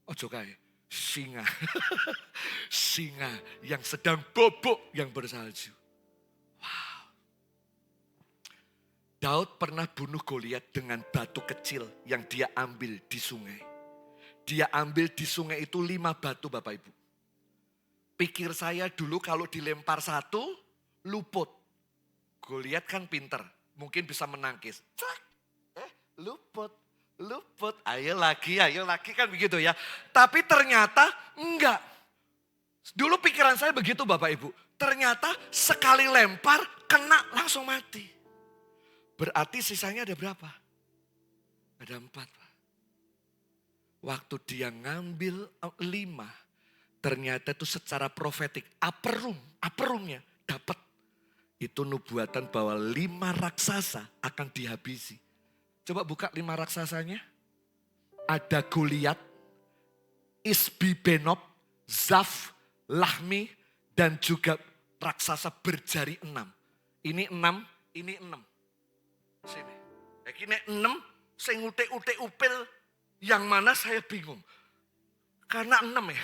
Ojo kae, singa. Singa yang sedang bobok yang bersalju. Wow. Daud pernah bunuh Goliat dengan batu kecil yang dia ambil di sungai. Dia ambil di sungai itu 5 batu Bapak Ibu. Pikir saya dulu kalau dilempar 1, luput. Goliat kan pinter, mungkin bisa menangkis. Luput. Ayo lagi kan begitu ya. Tapi ternyata enggak. Dulu pikiran saya begitu Bapak Ibu. Ternyata sekali lempar kena langsung mati. Berarti sisanya ada berapa? Ada 4 Pak. Waktu dia ngambil 5. Ternyata itu secara profetik. Aperumnya dapat. Itu nubuatan bahwa 5 raksasa akan dihabisi. Coba buka 5 raksasanya. Ada Goliat, Isbi-Benob, Zaf, Lahmi, dan juga raksasa berjari 6. Ini 6, ini 6. Sini. Ini 6, sing ute-ute upil, yang mana saya bingung. Karena 6 ya.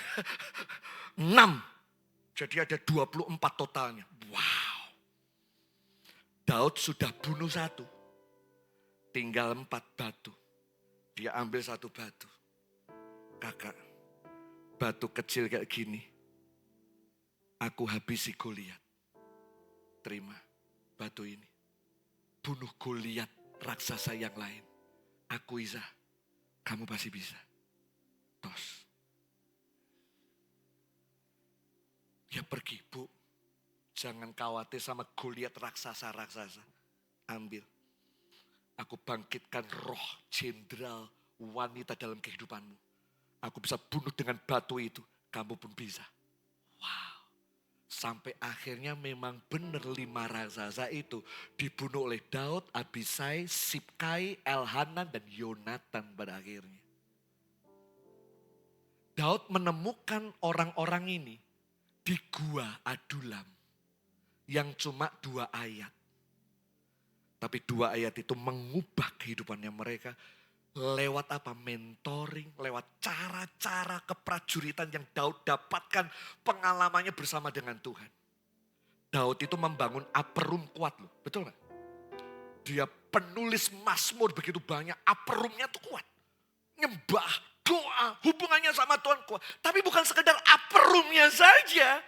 6. Jadi ada 24 totalnya. Wow. Daud sudah bunuh 1. Tinggal 4 batu. Dia ambil 1 batu. Kakak, batu kecil kayak gini. Aku habisi Goliat. Terima batu ini. Bunuh Goliat raksasa yang lain. Aku Iza, kamu pasti bisa. Tos. Ya pergi Bu. Jangan khawatir sama Goliat raksasa-raksasa. Ambil. Aku bangkitkan roh jenderal wanita dalam kehidupanmu. Aku bisa bunuh dengan batu itu, kamu pun bisa. Wow. Sampai akhirnya memang benar 5 raksasa itu dibunuh oleh Daud, Abisai, Sibkai, Elhanan, dan Yonatan pada akhirnya. Daud menemukan orang-orang ini di gua Adulam yang cuma 2 ayat. Tapi 2 ayat itu mengubah kehidupannya mereka lewat apa? Mentoring, lewat cara-cara keprajuritan yang Daud dapatkan pengalamannya bersama dengan Tuhan. Daud itu membangun upper room kuat loh, betul gak? Dia penulis Mazmur begitu banyak, upper roomnya tuh kuat. Nyembah, doa, hubungannya sama Tuhan kuat. Tapi bukan sekedar upper roomnya saja.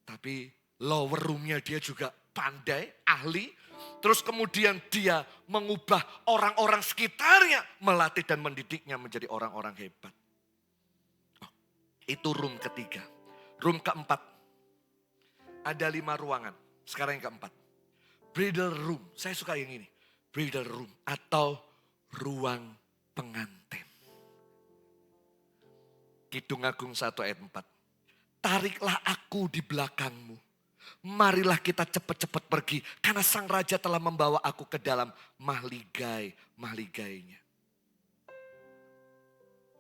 Tapi lower roomnya dia juga pandai, ahli. Terus kemudian dia mengubah orang-orang sekitarnya, melatih dan mendidiknya menjadi orang-orang hebat. Oh, itu room ketiga. Room keempat, ada 5 ruangan. Sekarang yang keempat. Bridal room, saya suka yang ini. Bridal room atau ruang pengantin. Kidung Agung 1 ayat 4. Tariklah aku di belakangmu. Marilah kita cepat-cepat pergi. Karena sang raja telah membawa aku ke dalam mahligai-mahligainya.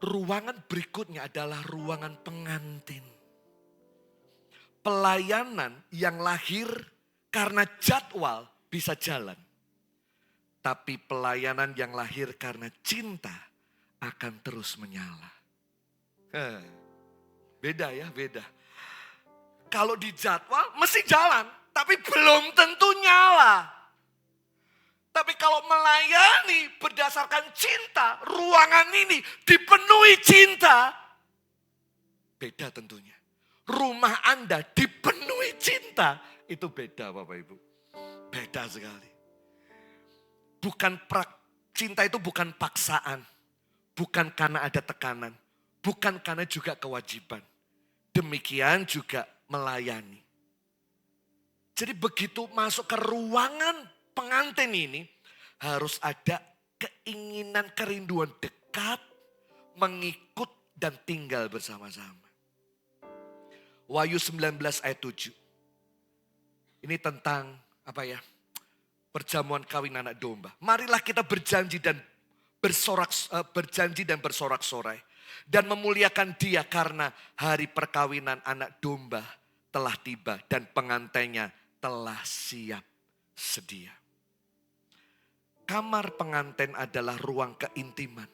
Ruangan berikutnya adalah ruangan pengantin. Pelayanan yang lahir karena jadwal bisa jalan. Tapi pelayanan yang lahir karena cinta akan terus menyala. Beda ya, beda. Kalau di jadwal mesti jalan, tapi belum tentu nyala. Tapi kalau melayani berdasarkan cinta, ruangan ini dipenuhi cinta. Beda tentunya. Rumah Anda dipenuhi cinta, itu beda Bapak Ibu. Beda sekali. Cinta itu bukan paksaan, bukan karena ada tekanan, bukan karena juga kewajiban. Demikian juga melayani. Jadi begitu masuk ke ruangan pengantin ini, harus ada keinginan, kerinduan dekat, mengikut dan tinggal bersama-sama. Wahyu 19 ayat 7. Ini tentang apa ya? Perjamuan kawin anak domba. Marilah kita berjanji dan bersorak-sorai dan memuliakan Dia karena hari perkawinan anak domba telah tiba dan pengantinnya telah siap sedia. Kamar pengantin adalah ruang keintiman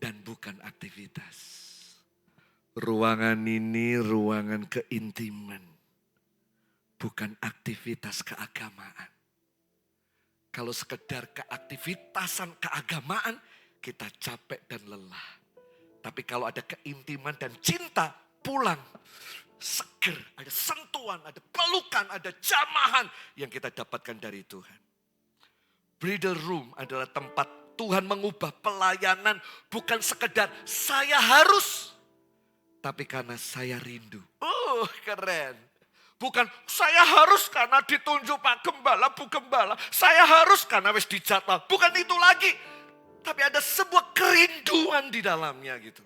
dan bukan aktivitas. Ruangan ini ruangan keintiman, bukan aktivitas keagamaan. Kalau sekedar keaktivitasan keagamaan, kita capek dan lelah. Tapi kalau ada keintiman dan cinta, pulang seger, ada sentuhan, ada pelukan, ada jamahan yang kita dapatkan dari Tuhan. Bridal room adalah tempat Tuhan mengubah pelayanan bukan sekedar saya harus, tapi karena saya rindu. Oh, keren. Bukan saya harus karena ditunjuk Pak Gembala, Bu Gembala. Saya harus karena wis dijadwal. Bukan itu lagi. Tapi ada sebuah kerinduan di dalamnya gitu.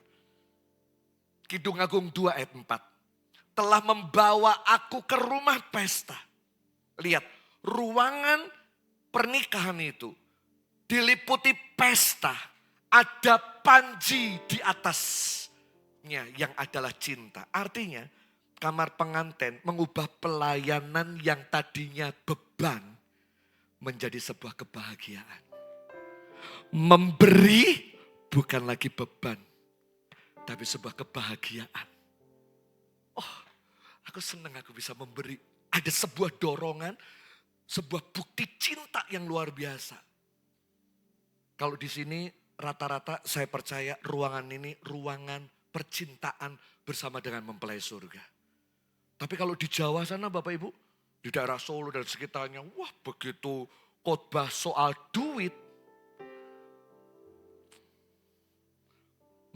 Kidung Agung 2 ayat 4. Telah membawa aku ke rumah pesta. Lihat, ruangan pernikahan itu diliputi pesta. Ada panji di atasnya yang adalah cinta. Artinya kamar pengantin mengubah pelayanan yang tadinya beban menjadi sebuah kebahagiaan. Memberi bukan lagi beban, tapi sebuah kebahagiaan. Oh, aku senang aku bisa memberi. Ada sebuah dorongan, sebuah bukti cinta yang luar biasa. Kalau di sini rata-rata saya percaya ruangan ini ruangan percintaan bersama dengan mempelai surga. Tapi kalau di Jawa sana Bapak Ibu, di daerah Solo dan sekitarnya, wah begitu khotbah soal duit,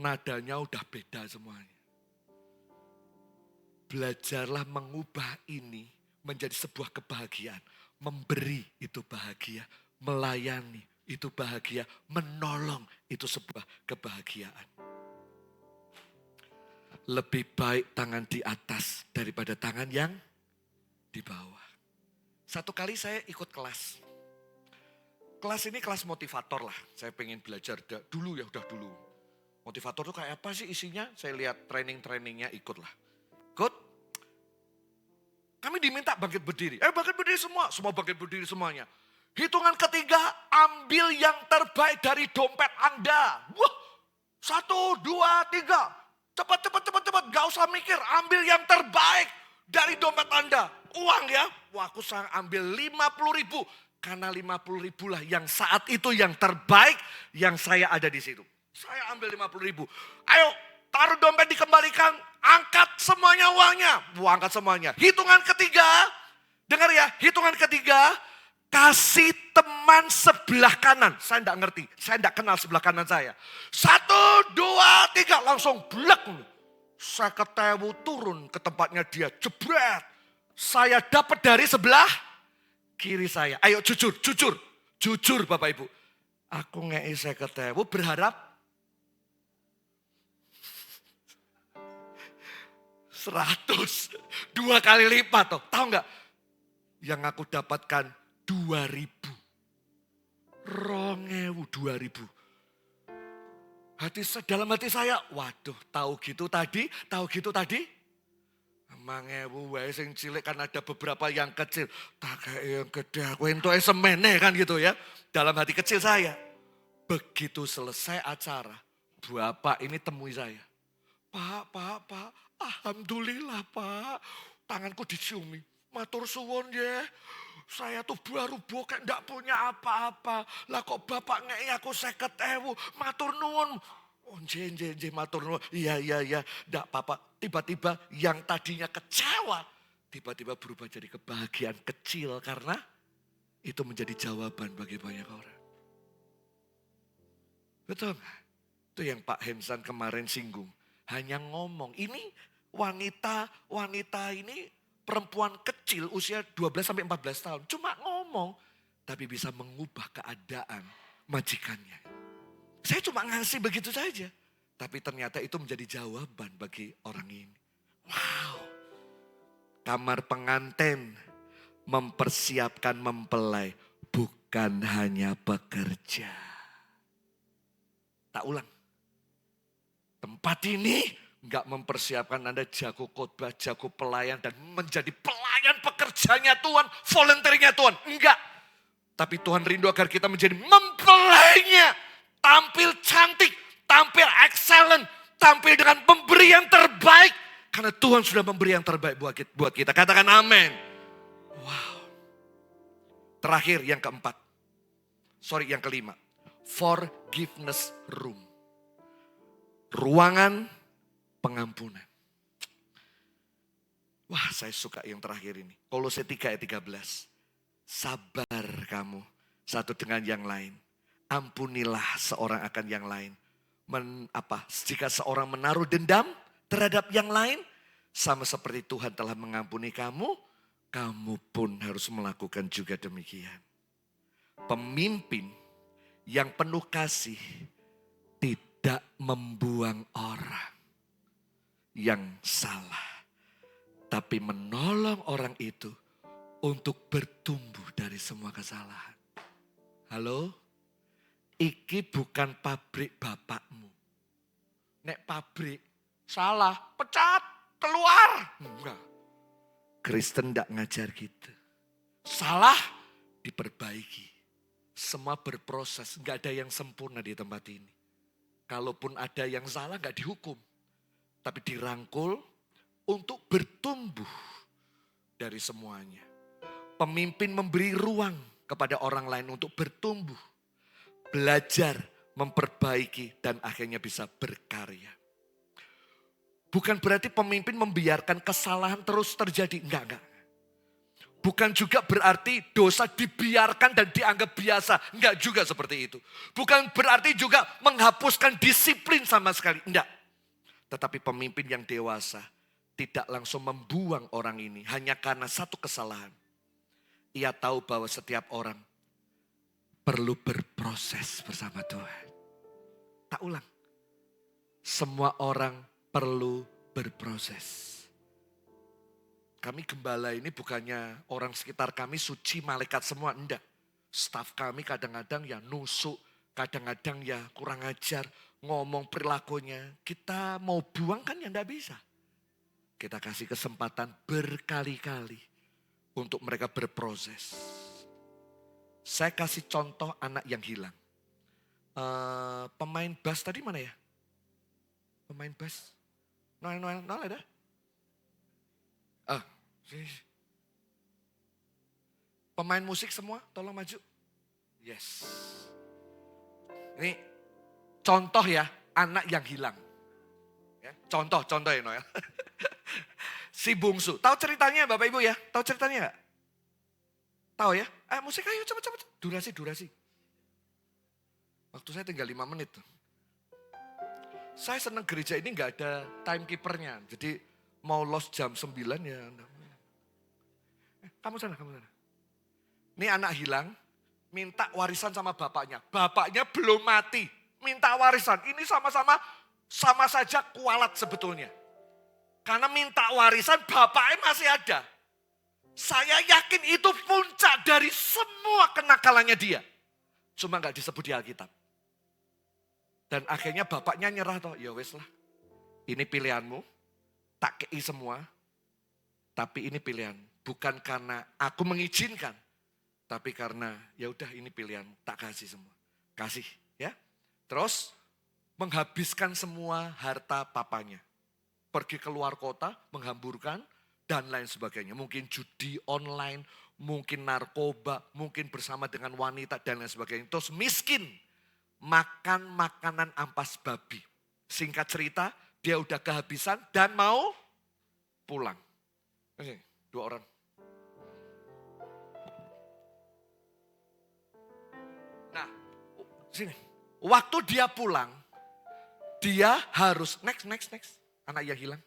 nadanya udah beda semuanya. Belajarlah mengubah ini menjadi sebuah kebahagiaan. Memberi itu bahagia, melayani itu bahagia, menolong itu sebuah kebahagiaan. lebih baik tangan di atas daripada tangan yang di bawah. Satu kali saya ikut kelas. Kelas ini kelas motivator lah. Saya pengen belajar dulu ya, udah dulu. Motivator tuh kayak apa sih isinya? Saya lihat training-trainingnya, ikut lah. Ikut. Kami diminta bangkit berdiri. Bangkit berdiri semua. Semua bangkit berdiri semuanya. Hitungan ketiga, ambil yang terbaik dari dompet Anda. Wah, 1, 2, 3. Cepat. Gak usah mikir, ambil yang terbaik dari dompet Anda. Uang ya. Wah, aku ambil 50.000. Karena 50.000 lah yang saat itu yang terbaik yang saya ada di situ. Saya ambil 50.000. Ayo, taruh dompet dikembalikan. Angkat semuanya uangnya. Wah, angkat semuanya. Hitungan ketiga. Dengar ya, hitungan ketiga. Kasih teman sebelah kanan. Saya enggak ngerti. Saya enggak kenal sebelah kanan saya. 1, 2, 3. Langsung blek. Saya ketemu turun ke tempatnya dia. Jebret. Saya dapat dari sebelah kiri saya. Ayo jujur. Jujur Bapak Ibu. Aku ngei saya ketemu berharap 100. 2 kali lipat. Tahu enggak? Yang aku dapatkan 2.000. 2.000. Dalam hati saya, waduh, tahu gitu tadi. Emang wae sing cilik kan ada beberapa yang kecil. Tak kayak yang gede, aku entuk semene kan gitu ya. Dalam hati kecil saya. Begitu selesai acara, Bapak ini temui saya. Pak, alhamdulillah Pak, tanganku diciumi. Matur suwun ya. Saya tuh baru bokek ndak punya apa-apa. Lah kok Bapak ngei aku 50.000. Matur nuwun. Oh nje matur nuwun. Iya. Ndak apa-apa. Tiba-tiba yang tadinya kecewa. Tiba-tiba berubah jadi kebahagiaan kecil. Karena itu menjadi jawaban bagi banyak orang. Betul nggak? Itu yang Pak Hensan kemarin singgung. Hanya ngomong. Ini wanita ini perempuan kecil usia 12-14 tahun. Cuma ngomong. Tapi bisa mengubah keadaan majikannya. Saya cuma ngasih begitu saja. Tapi ternyata itu menjadi jawaban bagi orang ini. Wow. Kamar pengantin mempersiapkan mempelai. Bukan hanya bekerja. Tak ulang. Tempat ini enggak mempersiapkan Anda jago khotbah, jago pelayan dan menjadi pelayan pekerjanya Tuhan, volunteernya Tuhan. Enggak. Tapi Tuhan rindu agar kita menjadi mempelainya. Tampil cantik, tampil excellent, tampil dengan memberi yang terbaik. Karena Tuhan sudah memberi yang terbaik buat kita. Katakan amin. Wow. Terakhir yang keempat. Yang kelima. Forgiveness room. Ruangan pengampunan. Wah, saya suka yang terakhir ini. Kolose 3 ayat 13. Sabar kamu satu dengan yang lain. Ampunilah seorang akan yang lain. Jika seorang menaruh dendam terhadap yang lain, sama seperti Tuhan telah mengampuni kamu, kamu pun harus melakukan juga demikian. Pemimpin yang penuh kasih tidak membuang orang yang salah, tapi menolong orang itu untuk bertumbuh dari semua kesalahan. Halo? Iki bukan pabrik bapakmu. Nek pabrik salah, pecat, keluar. Enggak. Kristen enggak ngajar gitu. Salah, diperbaiki. Semua berproses, enggak ada yang sempurna di tempat ini. Kalaupun ada yang salah enggak dihukum. Tapi dirangkul untuk bertumbuh dari semuanya. Pemimpin memberi ruang kepada orang lain untuk bertumbuh. Belajar, memperbaiki, dan akhirnya bisa berkarya. Bukan berarti pemimpin membiarkan kesalahan terus terjadi. Enggak. Bukan juga berarti dosa dibiarkan dan dianggap biasa. Enggak juga seperti itu. Bukan berarti juga menghapuskan disiplin sama sekali. Enggak. Tetapi pemimpin yang dewasa tidak langsung membuang orang ini hanya karena satu kesalahan. Ia tahu bahwa setiap orang perlu berproses bersama Tuhan. Tak ulang. Semua orang perlu berproses. Kami gembala ini bukannya orang sekitar kami suci malaikat semua, enggak. Staf kami kadang-kadang ya nusuk, kadang-kadang ya kurang ajar, ngomong perilakunya. Kita mau buang kan ya enggak bisa. Kita kasih kesempatan berkali-kali untuk mereka berproses. Saya kasih contoh anak yang hilang. Pemain bass tadi mana ya? Pemain bass? Noel ada? Pemain musik semua, tolong maju. Yes. Ini contoh ya, anak yang hilang. Ya, contoh ya Noel. Si bungsu. Tahu ceritanya Bapak Ibu ya? Tahu ceritanya enggak? Tahu ya? Musik ayo cepat. Durasi. Waktu saya tinggal 5 menit. Saya senang gereja ini enggak ada timekeepernya. Jadi mau los jam 9 ya. Kamu sana. Ini anak hilang, minta warisan sama bapaknya. Bapaknya belum mati, minta warisan. Ini sama saja kualat sebetulnya. Karena minta warisan bapaknya masih ada. Saya yakin itu puncak dari semua kenakalannya dia. Cuma gak disebut di Alkitab. Dan akhirnya bapaknya nyerah toh, ya wes lah. Ini pilihanmu, tak kei semua. Tapi ini pilihan, bukan karena aku mengizinkan. Tapi karena ya udah ini pilihan, tak kasih semua. Kasih ya. Terus menghabiskan semua harta papanya. Pergi keluar kota, menghamburkan dan lain sebagainya. Mungkin judi online, mungkin narkoba, mungkin bersama dengan wanita dan lain sebagainya. Terus miskin, makan makanan ampas babi. Singkat cerita, dia udah kehabisan dan mau pulang. Oke, 2 orang. Nah, sini. Waktu dia pulang, dia harus next. Anak yang hilang.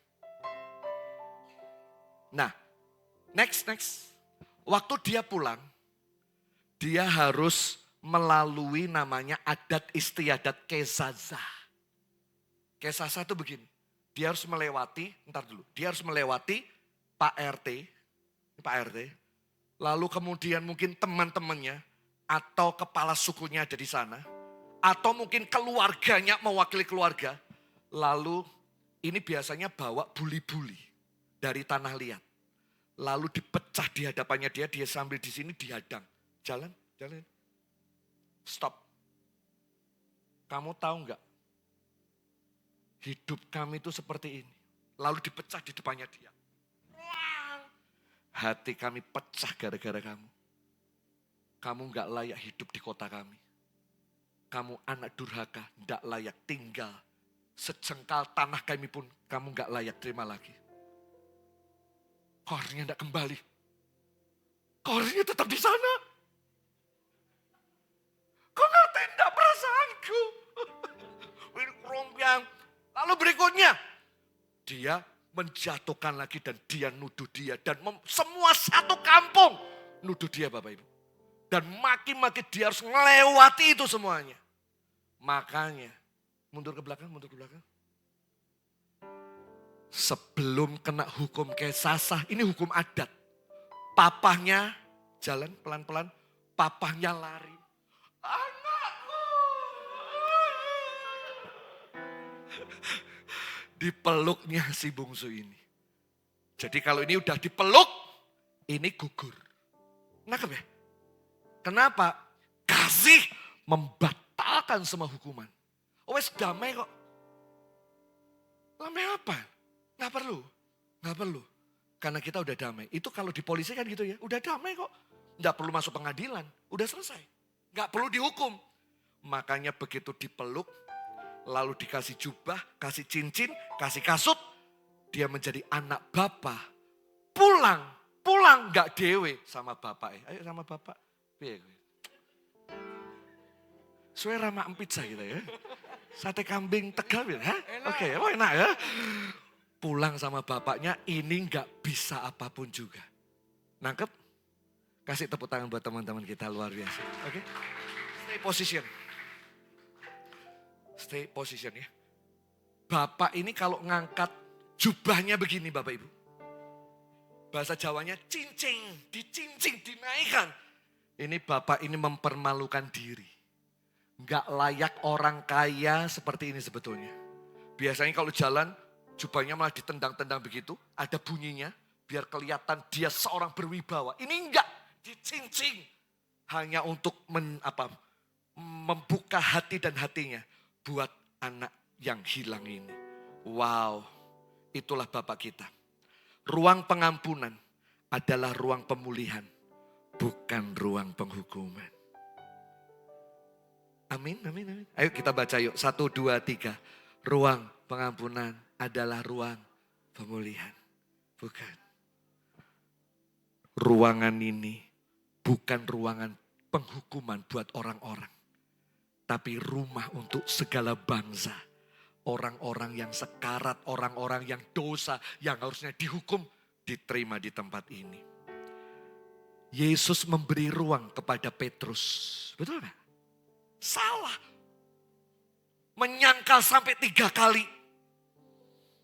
Nah, next. Waktu dia pulang, dia harus melalui namanya adat istiadat Kesazah. Kesazah itu begini, dia harus melewati, dia harus melewati Pak RT, lalu kemudian mungkin teman-temannya atau kepala sukunya ada di sana, atau mungkin keluarganya mewakili keluarga, lalu ini biasanya bawa buli-buli dari tanah liat. Lalu dipecah di hadapannya dia sambil di sini dihadang. Jalan. Stop. Kamu tahu enggak? Hidup kami itu seperti ini. Lalu dipecah di depannya dia. Hati kami pecah gara-gara kamu. Kamu enggak layak hidup di kota kami. Kamu anak durhaka, enggak layak tinggal. Sejengkal tanah kami pun kamu enggak layak terima lagi. Kornya enggak kembali. Kornya tetap di sana. Kau ngerti enggak perasaanku? Ini kerombyang. Lalu berikutnya, dia menjatuhkan lagi dan dia nuduh dia. Dan semua satu kampung nuduh dia Bapak Ibu. Dan maki-maki dia harus melewati itu semuanya. Makanya, mundur ke belakang. Sebelum kena hukum Kesazah, ini hukum adat. Papahnya jalan pelan-pelan, papahnya lari. Anakku. Dipeluknya si bungsu ini. Jadi kalau ini udah dipeluk, ini gugur. Nangkep ya? Kenapa? Kasih membatalkan semua hukuman. Wes damai kok. Damai apa? Nggak perlu. Karena kita udah damai. Itu kalau di polisi kan gitu ya, udah damai kok. Nggak perlu masuk pengadilan, udah selesai. Nggak perlu dihukum. Makanya begitu dipeluk, lalu dikasih jubah, kasih cincin, kasih kasut. Dia menjadi anak bapak. Pulang nggak dewe sama bapak. Ayo sama bapak. Suwe rama pizza gitu ya. Sate kambing Tegal ya. Oke, enak ya. Pulang sama bapaknya, ini nggak bisa apapun juga. Nangkep? Kasih tepuk tangan buat teman-teman kita, luar biasa. Oke? Stay position ya. Bapak ini kalau ngangkat Jubahnya begini Bapak Ibu. Bahasa Jawanya cincing, dicincing, dinaikkan. Ini Bapak ini mempermalukan diri. Enggak layak orang kaya seperti ini sebetulnya. Biasanya kalau jalan, jubahnya malah ditendang-tendang begitu, ada bunyinya, biar kelihatan dia seorang berwibawa. Ini enggak, dicincing. Hanya untuk membuka hati dan hatinya buat anak yang hilang ini. Wow, itulah Bapak kita. Ruang pengampunan adalah ruang pemulihan, bukan ruang penghukuman. Amin, amin, amin. Ayo kita baca yuk. 1, 2, 3. Ruang pengampunan adalah ruang pemulihan. Bukan. Ruangan ini bukan ruangan penghukuman buat orang-orang. Tapi rumah untuk segala bangsa. Orang-orang yang sekarat, orang-orang yang dosa, yang harusnya dihukum, diterima di tempat ini. Yesus memberi ruang kepada Petrus. Betul gak? Salah. Menyangkal sampai 3 kali.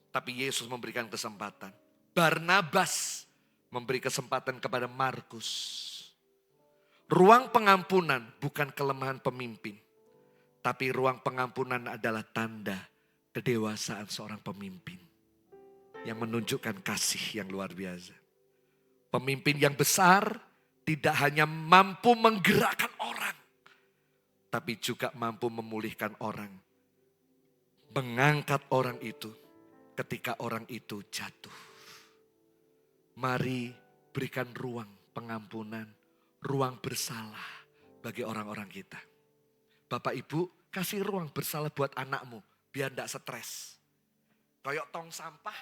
Tapi Yesus memberikan kesempatan. Barnabas memberi kesempatan kepada Markus. Ruang pengampunan bukan kelemahan pemimpin. Tapi ruang pengampunan adalah tanda kedewasaan seorang pemimpin. Yang menunjukkan kasih yang luar biasa. Pemimpin yang besar tidak hanya mampu menggerakkan orang. Tapi juga mampu memulihkan orang. Mengangkat orang itu ketika orang itu jatuh. Mari berikan ruang pengampunan, ruang bersalah bagi orang-orang kita. Bapak Ibu kasih ruang bersalah buat anakmu biar tidak stres. Kayak tong sampah,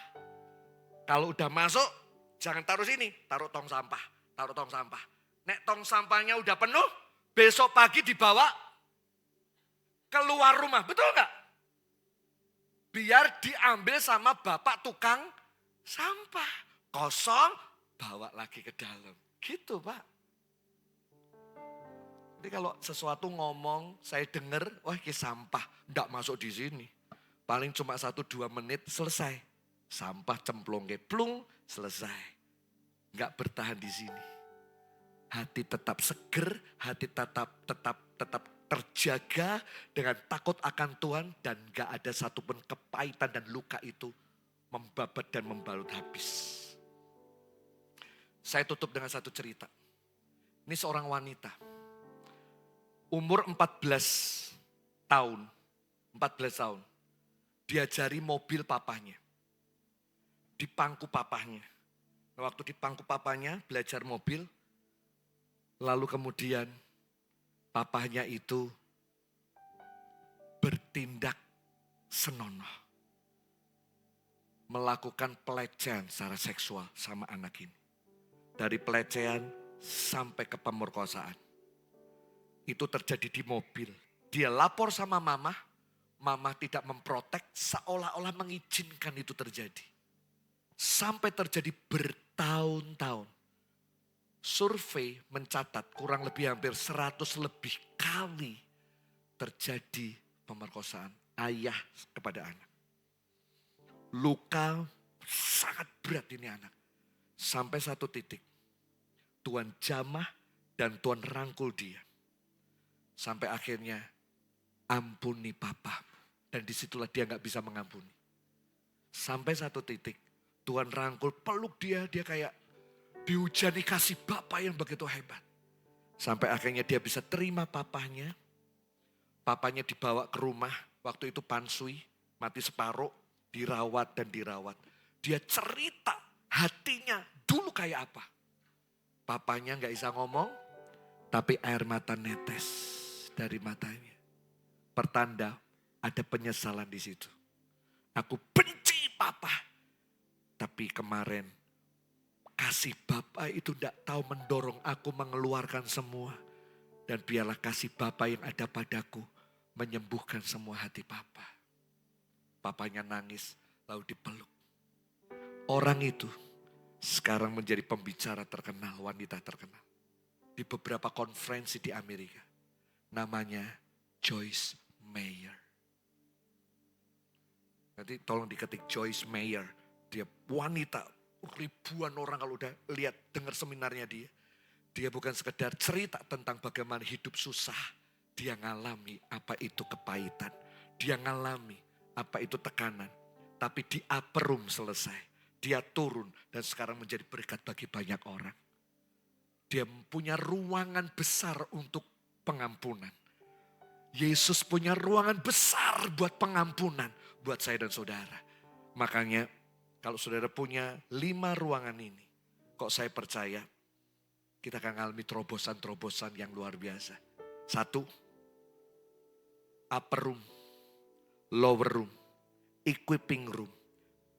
kalau udah masuk jangan taruh sini, taruh tong sampah, taruh tong sampah. Nek tong sampahnya udah penuh, besok pagi dibawa keluar rumah, betul nggak? Biar diambil sama bapak tukang sampah. Kosong, bawa lagi ke dalam. Gitu Pak. Jadi kalau sesuatu ngomong, saya dengar, wah ini sampah. Nggak masuk di sini. Paling cuma 1-2 menit selesai. Sampah cemplung, plung, selesai. Nggak bertahan di sini. Hati tetap seger, hati tetap terjaga dengan takut akan Tuhan dan gak ada satupun kepahitan dan luka itu membabat dan membalut habis. Saya tutup dengan satu cerita. Ini seorang wanita. Umur 14 tahun. Diajari mobil papahnya. Di pangku papahnya. Waktu di pangku papahnya belajar mobil. Lalu kemudian papahnya itu bertindak senonoh. Melakukan pelecehan secara seksual sama anak ini. Dari pelecehan sampai ke pemerkosaan. Itu terjadi di mobil. Dia lapor sama mama. Mama tidak memprotek seolah-olah mengizinkan itu terjadi. Sampai terjadi bertahun-tahun. Survei mencatat kurang lebih hampir 100 lebih kali terjadi pemerkosaan ayah kepada anak. Luka sangat berat ini anak. Sampai satu titik. Tuhan jamah dan Tuhan rangkul dia. Sampai akhirnya ampuni papa. Dan disitulah dia gak bisa mengampuni. Sampai satu titik Tuhan rangkul peluk dia kayak dihujani kasih Bapa yang begitu hebat. Sampai akhirnya dia bisa terima papahnya. Papanya dibawa ke rumah. Waktu itu pansui, mati separuh, dirawat dan dirawat. Dia cerita hatinya dulu kayak apa. Papanya gak bisa ngomong, tapi air mata netes dari matanya. Pertanda ada penyesalan di situ. Aku benci papa. Tapi kemarin kasih Bapa itu tidak tahu mendorong aku mengeluarkan semua. Dan biarlah kasih Bapa yang ada padaku menyembuhkan semua hati Papa. Papanya nangis lalu dipeluk. Orang itu sekarang menjadi pembicara terkenal, wanita terkenal. Di beberapa konferensi di Amerika. Namanya Joyce Meyer. Nanti tolong diketik Joyce Meyer. Dia wanita, ribuan orang kalau udah lihat, dengar seminarnya dia. Dia bukan sekedar cerita tentang bagaimana hidup susah. Dia ngalami apa itu kepahitan. Dia ngalami apa itu tekanan. Tapi di upper room selesai. Dia turun dan sekarang menjadi berkat bagi banyak orang. Dia punya ruangan besar untuk pengampunan. Yesus punya ruangan besar buat pengampunan buat saya dan saudara. Makanya kalau saudara punya 5 ruangan ini, kok saya percaya kita akan mengalami terobosan-terobosan yang luar biasa. 1, upper room, lower room, equipping room,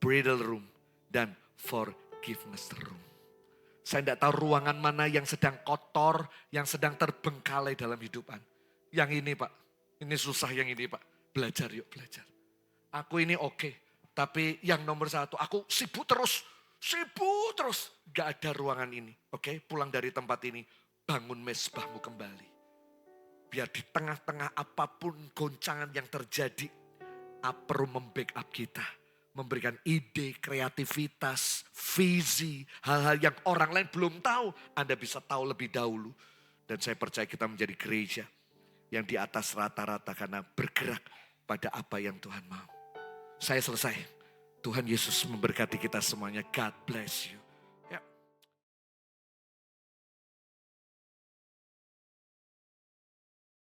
bridal room, dan forgiveness room. Saya tidak tahu ruangan mana yang sedang kotor, yang sedang terbengkalai dalam hidupan. Yang ini Pak, ini susah yang ini Pak. Belajar yuk, belajar. Aku ini oke, tapi yang nomor 1, aku sibuk terus. Gak ada ruangan ini. Oke, pulang dari tempat ini, bangun mesbahmu kembali. Biar di tengah-tengah apapun goncangan yang terjadi, perlu membackup kita. Memberikan ide, kreativitas, visi, hal-hal yang orang lain belum tahu. Anda bisa tahu lebih dahulu. Dan saya percaya kita menjadi gereja yang di atas rata-rata karena bergerak pada apa yang Tuhan mau. Saya selesai. Tuhan Yesus memberkati kita semuanya. God bless you.